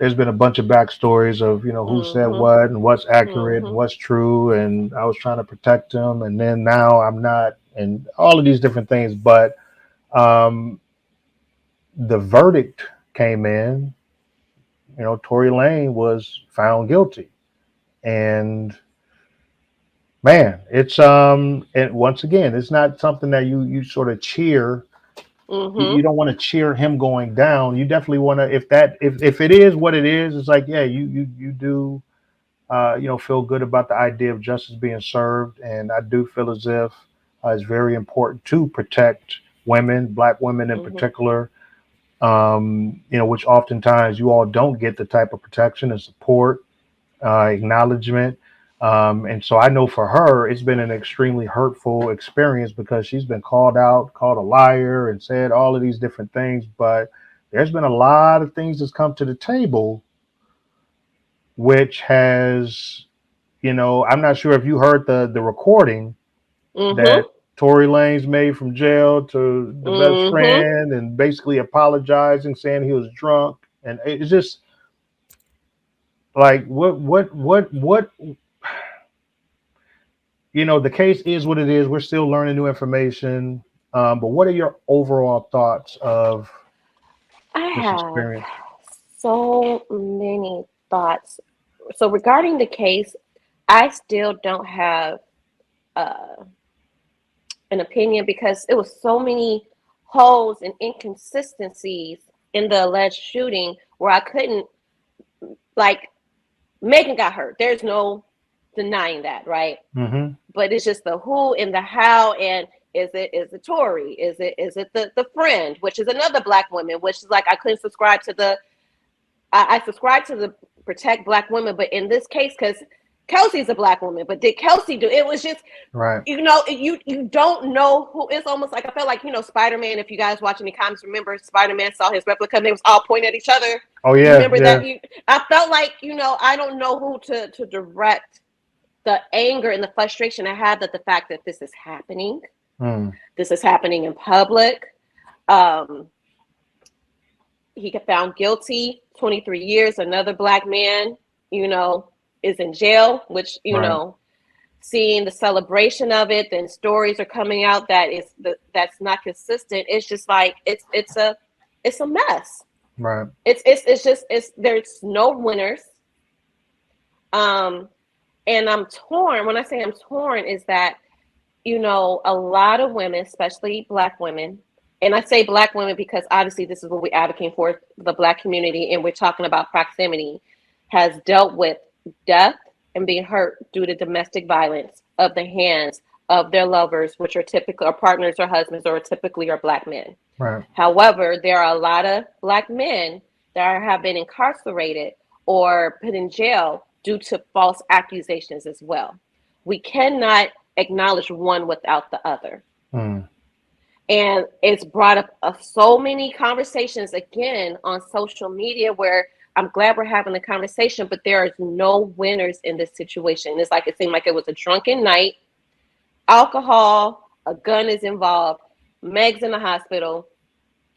there's been a bunch of backstories of, who said Mhm. what and what's accurate and Mhm. what's true. And I was trying to protect him. And then now I'm not, and all of these different things. But um, the verdict came in, Tory Lane was found guilty. And man, it's, and once again, it's not something that you sort of cheer. You Mhm. don't want to cheer him going down. You definitely want to, if it is what it is, it's like, yeah, you do feel good about the idea of justice being served. And I do feel as if it's very important to protect women, Black women in Mhm. particular, which oftentimes you all don't get the type of protection and support, acknowledgement. And so I know for her, it's been an extremely hurtful experience because she's been called out, called a liar, and said all of these different things. But there's been a lot of things that's come to the table, which has, I'm not sure if you heard the recording Mhm. that Tory Lanez made from jail to the best Mhm. friend and basically apologizing, saying he was drunk. And it's just like, what, the case is what it is. We're still learning new information. But what are your overall thoughts of I this have experience? so many thoughts. So regarding the case, I still don't have uh, an opinion because it was so many holes and inconsistencies in the alleged shooting where I couldn't, like, Megan got hurt. There's no denying that, right? Hmm. But it's just the who and the how, and is it Tory? Is it the friend, which is another Black woman, which is like I couldn't subscribe to the I subscribe to the protect Black women, but in this case, because Kelsey's a Black woman, but did Kelsey do it? Was just, Right. you don't know who. It's almost like I felt like, Spider-Man. If you guys watch any comics, remember Spider-Man saw his replica and they was all pointing at each other. Oh You yeah, remember yeah. that? I felt like, I don't know who to direct the anger and the frustration I have that the fact that this is happening. Mm, This is happening in public. Um, he got found guilty, 23 years. Another Black man, you know, is in jail, which, right. seeing the celebration of it, then stories are coming out that's not consistent. It's just like it's a mess. Right. It's just there's no winners. Um, and I'm torn. When I say I'm torn, is that a lot of women, especially Black women, and I say Black women because obviously this is what we're advocating for, the Black community, and we're talking about proximity, has dealt with death and being hurt due to domestic violence of the hands of their lovers, which are typically or partners or husbands or typically are Black men. Right. However, there are a lot of Black men that have been incarcerated or put in jail due to false accusations as well. We cannot acknowledge one without the other. Mm, And it's brought up so many conversations again on social media where I'm glad we're having the conversation, but there is no winners in this situation. It's like it seemed like it was a drunken night, alcohol, a gun is involved, Meg's in the hospital,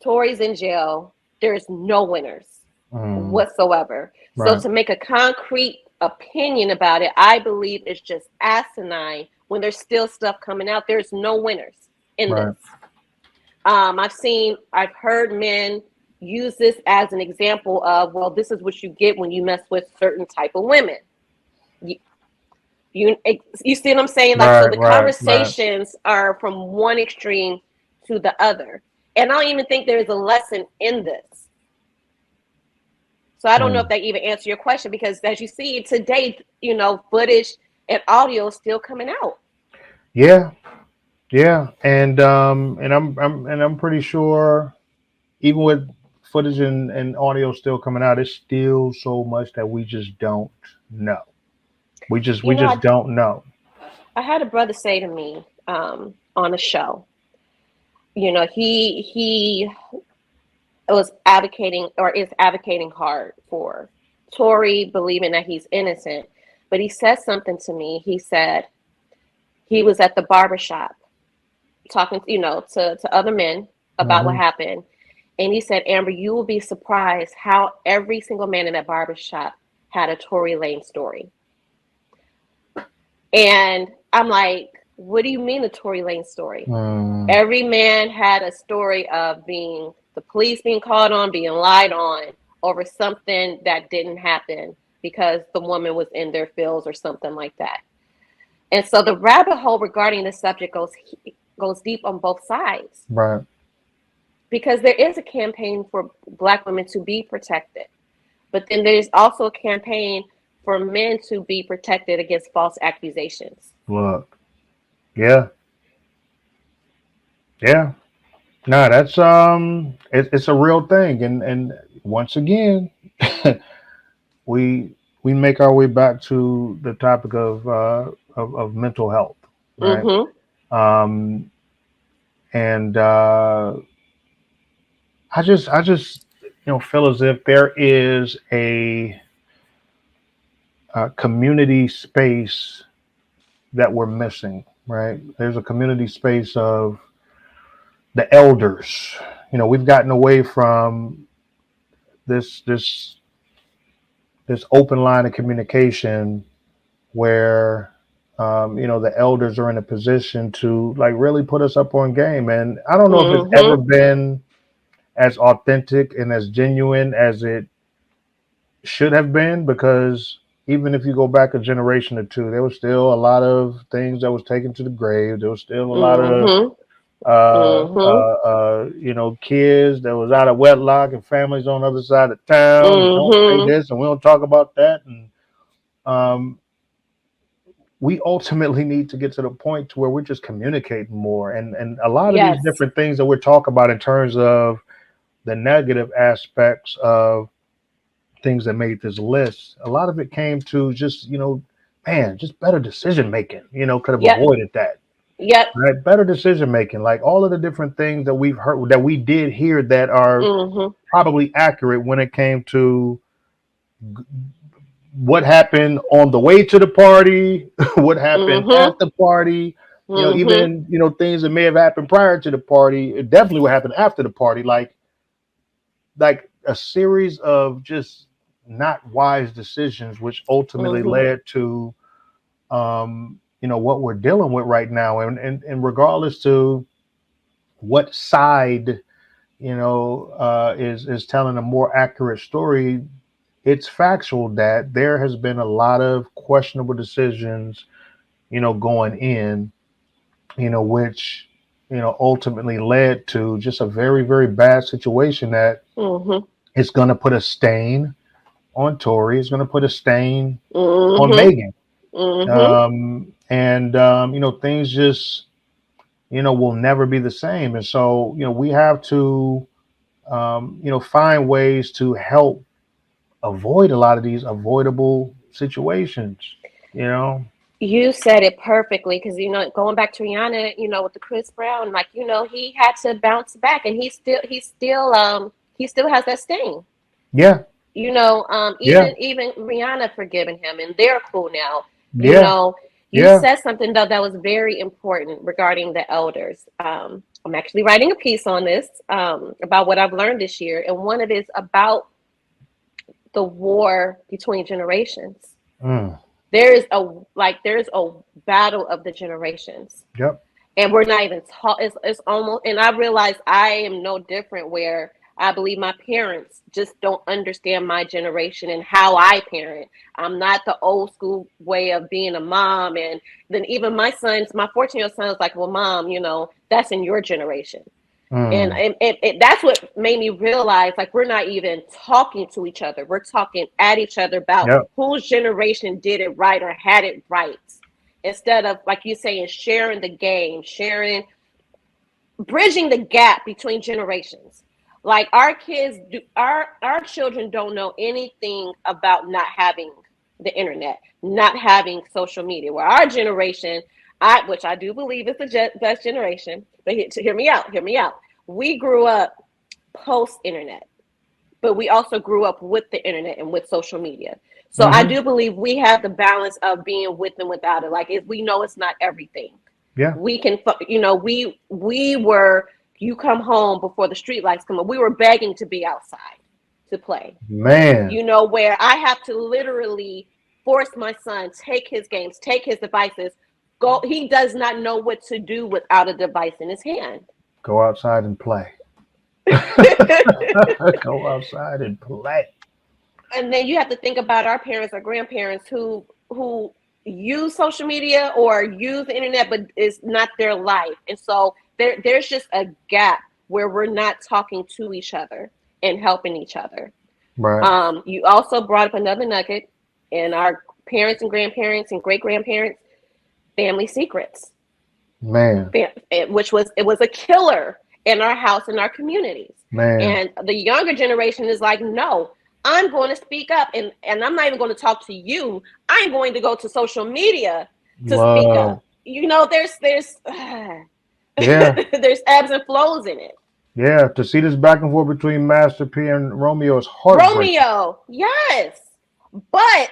Tory's in jail. There's no winners mm, whatsoever. So right. to make a concrete opinion about it, I believe it's just asinine when there's still stuff coming out. There's no winners in this. Right. I've heard men use this as an example of, well, this is what you get when you mess with certain type of women. You, you, you see what I'm saying? Like, so Right. the Right. Right. conversations are from one extreme to the other. And I don't even think there's a lesson in this. So I don't know if Mm. that even answer your question because as you see today, footage and audio is still coming out. Yeah. Yeah. And I'm pretty sure even with footage and audio still coming out, it's still so much that we just don't know. We just You we know, just don't know. I had a brother say to me on a show, he was advocating or is advocating hard for Tory, believing that he's innocent. But he said something to me. He said he was at the barbershop talking, to other men about what Hmm. happened. And he said, Amber, you will be surprised how every single man in that barbershop had a Tory Lane story. And I'm like, what do you mean a Tory Lane story? Mm, Every man had a story of being the police being called on, being lied on over something that didn't happen because the woman was in their fields or something like that. And so the rabbit hole regarding this subject goes deep on both sides, right. because there is a campaign for Black women to be protected, but then there's also a campaign for men to be protected against false accusations. Look. Yeah. Yeah. No, that's it's a real thing, and once again, we we make our way back to the topic of mental health, right? Mm-hmm. Um, and I just feel as if there is a community space that we're missing, right? There's a community space of the elders. We've gotten away from this this open line of communication where the elders are in a position to like really put us up on game. And I don't know if it's ever Mm-hmm. been as authentic and as genuine as it should have been, because even if you go back a generation or two, there was still a lot of things that was taken to the grave. There was still a lot of Mm-hmm. Mm-hmm. kids that was out of wedlock and families on the other side of town. Don't say Mm-hmm. this and we don't talk about that. And um, we ultimately need to get to the point to where we're just communicating more. And a lot of these Yes. different things that we're talking about in terms of the negative aspects of things that made this list, a lot of it came to just, man, just better decision making, could have Yep. avoided that. Yep. Right? Better decision making, like all of the different things that we've heard that we did hear that are Mm-hmm. probably accurate when it came to what happened on the way to the party, what happened Mm-hmm. at the party, Mm-hmm. even things that may have happened prior to the party, it definitely what happened after the party, like a series of just not wise decisions, which ultimately Mm-hmm. led to what we're dealing with right now. And regardless to what side is telling a more accurate story, it's factual that there has been a lot of questionable decisions going in, which ultimately led to just a very, very bad situation that Mm-hmm. is going to put a stain on Tory. It's going to put a stain on Mm-hmm. Megan. Mm-hmm. And things just will never be the same. And so we have to find ways to help avoid a lot of these avoidable situations. You know, You said it perfectly, because going back to Rihanna, with the Chris Brown, like he had to bounce back, and he still has that sting. yeah, yeah, Even Rihanna forgiven him, and they're cool now. You yeah, know, you yeah. said something though that was very important regarding the elders. I'm actually writing a piece on this, about what I've learned this year, and one of it is about the war between generations. Mm, There's a battle of the generations, yep. and we're not even taught. It's almost, and I realize I am no different, where I believe my parents just don't understand my generation and how I parent. I'm not the old school way of being a mom. And then even my 14-year-old son is like, well, mom, that's in your generation. And, Mm, that's what made me realize, like, we're not even talking to each other. We're talking at each other about yep. whose generation did it right or had it right, instead of, like you saying, sharing the game, bridging the gap between generations. Like, our children don't know anything about not having the internet, not having social media. Where our generation, which I do believe is the best generation, but hear me out. Hear me out. We grew up post internet, but we also grew up with the internet and with social media. So I Hmm. do believe we have the balance of being with and without it. Like, if we know it's not everything, Yeah. we can, we were, you come home before the street lights come on. We were begging to be outside to play. Man. Where I have to literally force my son, take his games, take his devices, go. He does not know what to do without a device in his hand. Go outside and play. Go outside and play. And then you have to think about our parents or grandparents who use social media or use the internet, but it's not their life. And so there's just a gap where we're not talking to each other and helping each other. Right. You also brought up another nugget in our parents and grandparents and great grandparents, family secrets, Man. which was a killer in our house, in our communities. Man. And the younger generation is like, no, I'm going to speak up, and I'm not even going to talk to you. I'm going to go to social media to speak Wow. up. There's Yeah. there's ebbs and flows in it. Yeah. To see this back and forth between Master P and Romeo is heartbreaking. Romeo, yes, but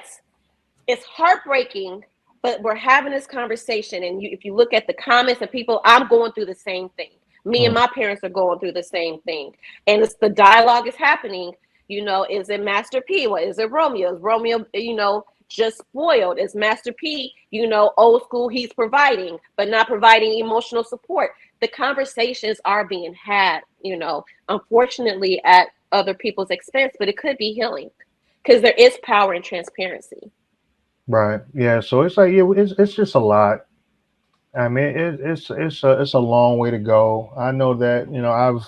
it's heartbreaking. But we're having this conversation, and if you look at the comments of people, I'm going through the same thing. Me and Mm. my parents are going through the same thing, and it's the dialogue is happening. Is it Master P? What is it Romeo? Is Romeo, just spoiled? Is Master P, old school? He's providing, but not providing emotional support. The conversations are being had, unfortunately at other people's expense, but it could be healing because there is power in transparency. Right. Yeah. So it's like, yeah, it's just a lot. I mean, it's a long way to go. I know that, I've,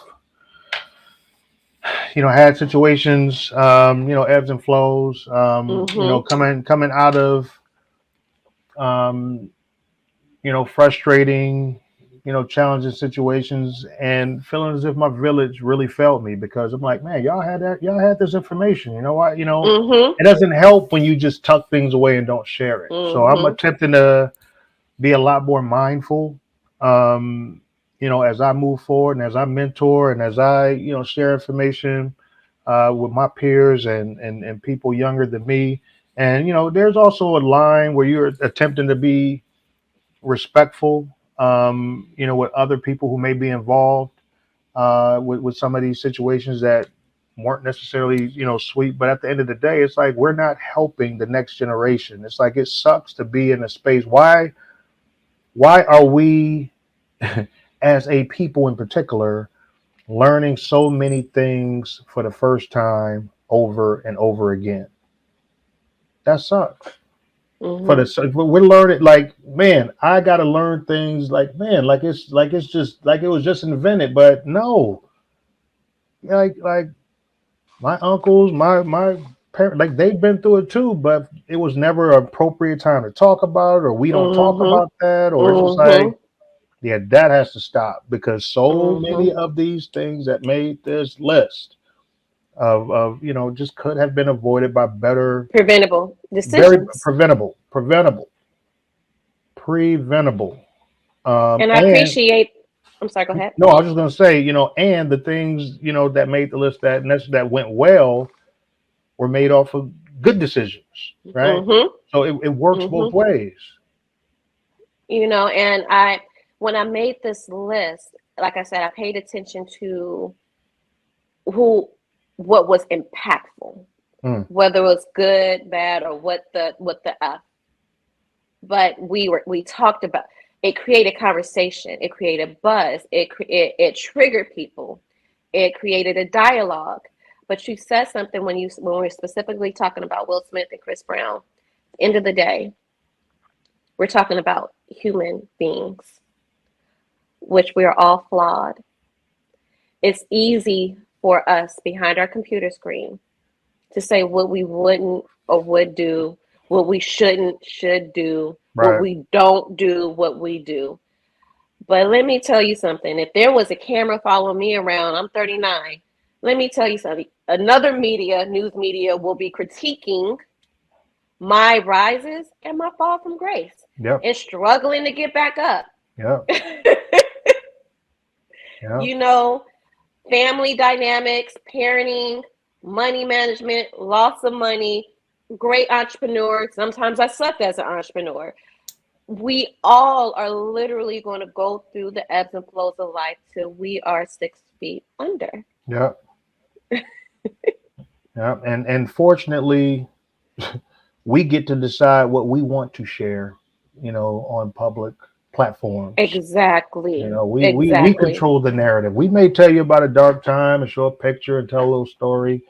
had situations, ebbs and flows, Mm-hmm. coming out of, um, frustrating, challenging situations, and feeling as if my village really failed me, because I'm like, man, y'all had this information. You know what? Mm-hmm. It doesn't help when you just tuck things away and don't share it. So I'm Mm-hmm. attempting to be a lot more mindful, um, as I move forward and as I mentor and as I, share information with my peers and people younger than me. And, there's also a line where you're attempting to be respectful, with other people who may be involved with some of these situations that weren't necessarily, sweet. But at the end of the day, it's like we're not helping the next generation. It's like it sucks to be in a space. Why are we, as a people in particular, learning so many things for the first time over and over again? That sucks. Mm-hmm. We're learning, like, man, I gotta learn things, like, man, like it's just like it was just invented. But no, like my uncles, my parents, like, they've been through it too, but it was never an appropriate time to talk about it, or we don't talk Mm-hmm. about that, or it's just like, Mm-hmm. yeah, that has to stop, because so Mm-hmm. many of these things that made this list of just could have been avoided by better, Preventable very decisions. preventable. And I And appreciate, I'm sorry, go ahead. no, I was just gonna say, and the things that made the list that went well were made off of good decisions, right? Mm-hmm. So it works both Mm-hmm. ways. And when I made this list, like I said, I paid attention to who, what was impactful, Mm, whether it was good, bad, or what the F. But we talked about it, created conversation, it created buzz, it triggered people, it created a dialogue. But you said something when we're specifically talking about Will Smith and Chris Brown. End of the day, we're talking about human beings, which we are all flawed. It's easy for us behind our computer screen to say what we wouldn't or would do, what we shouldn't should do, what right. we don't do, what we do. But let me tell you something. If there was a camera following me around, I'm 39. Let me tell you something. Another news media will be critiquing my rises and my fall from grace Yep. and struggling to get back up. Yep. Yep. you know, Family dynamics, parenting, money management, loss of money, great entrepreneur. Sometimes I sucked as an entrepreneur. we all are literally going to go through the ebbs and flows of life till we are 6 feet under. Yeah, yeah, and fortunately, we get to decide what we want to share, on public platforms. Exactly. We Exactly. control the narrative. We may tell you about a dark time and show a picture and tell a little story,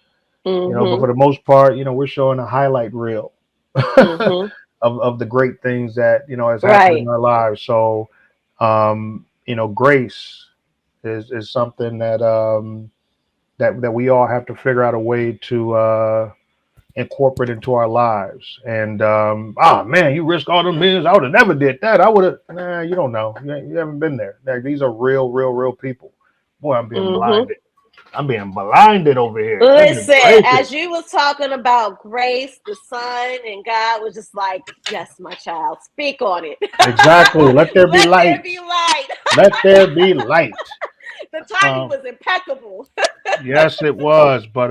but for Mhm. the most part, we're showing a highlight reel Mhm. of the great things that has happened in Right. our lives. So, grace is something that we all have to figure out a way to incorporate into our lives. And man, you risk all the millions. I would have never did that. I would have. Nah, you don't know. You haven't been there. Like, these are real, real, real people. Boy, I'm being Mhm. blinded. I'm being blinded over here. Goodness Listen, gracious. as you was talking about grace, the son, and God was just like, "Yes, my child, speak on it. Exactly. Let there be Let there light. be light." Let there be light. The timing Um, was impeccable. Yes, it was. But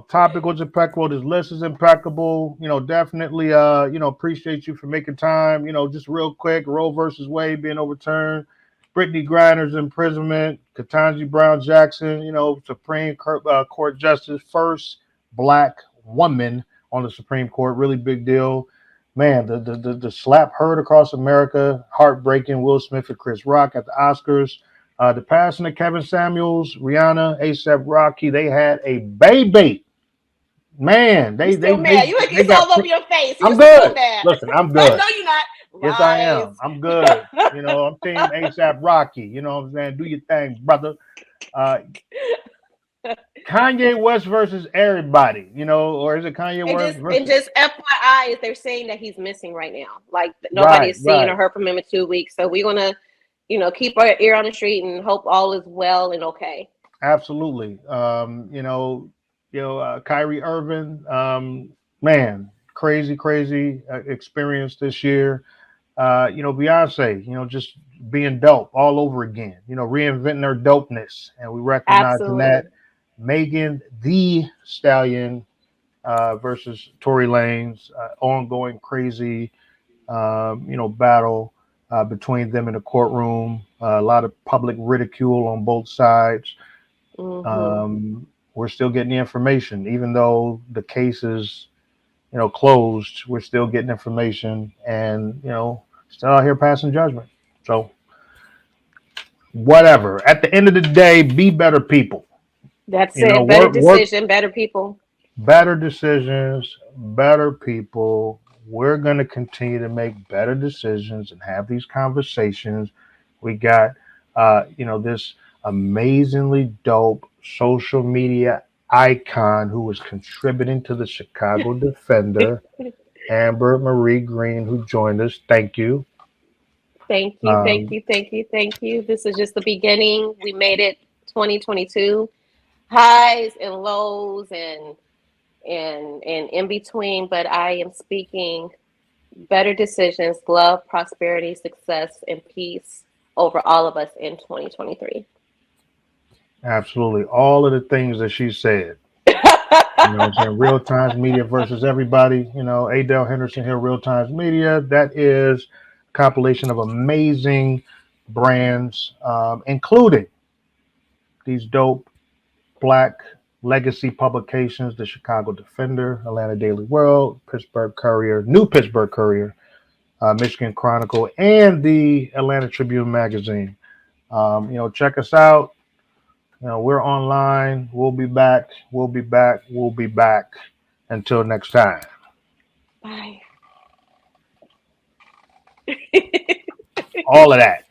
topic was impeccable. This list is impeccable. Definitely appreciate you for making time. Just real quick, Roe versus Wade being overturned, Brittney Griner's imprisonment, Ketanji Brown Jackson, Supreme Court Justice, first black woman on the Supreme Court. Really big deal. Man, the slap heard across America, heartbreaking. Will Smith and Chris Rock at the Oscars. The passing of Kevin Samuels, Rihanna, ASAP Rocky, they had a baby. Man, You they still they mad? they You they it's got. all over your face. You I'm still good. mad? Listen, I'm I good. know you're not. Yes, I Lies. am. I'm good. I'm team ASAP Rocky. You know what I'm saying? Do your thing, brother. Uh, Kanye West versus everybody. Or is it Kanye And West just versus? FYI, they're saying that he's missing right now. Like nobody Right, has seen or right. heard from him in 2 weeks. So we're gonna, keep our ear on the street and hope all is well and okay. Absolutely. Kyrie Irving. Man, crazy, crazy experience this year. Beyonce, just being dope all over again, reinventing her dopeness. And we recognizing that. Absolutely. Megan the Stallion versus Tory Lanez, ongoing crazy, battle between them in the courtroom. A lot of public ridicule on both sides. Hmm. We're still getting the information, even though the case is, closed. We're still getting information, and still out here passing judgment. So whatever. At the end of the day, be better people. That's it. Better Work decision, better people. better decisions, better people. We're gonna continue to make better decisions and have these conversations. We got this amazingly dope social media icon who is contributing to the Chicago Defender, Amber Marie Green, who joined us. Thank you. Thank you, thank Um, you, thank you, thank you. This is just the beginning. We made it 2022. Highs and lows and in between, but I am speaking better decisions, love, prosperity, success, and peace over all of us in 2023. Absolutely. All of the things that she said. What I'm saying? Real Times Media versus everybody. Adele Henderson here, Real Times Media. That is a compilation of amazing brands, including these dope black legacy publications: the Chicago Defender, Atlanta Daily World, Pittsburgh Courier, New Pittsburgh Courier, Michigan Chronicle, and the Atlanta Tribune magazine. Check us out. We're online. We'll be back. We'll be back. We'll be back. Until next time. Bye. All of that.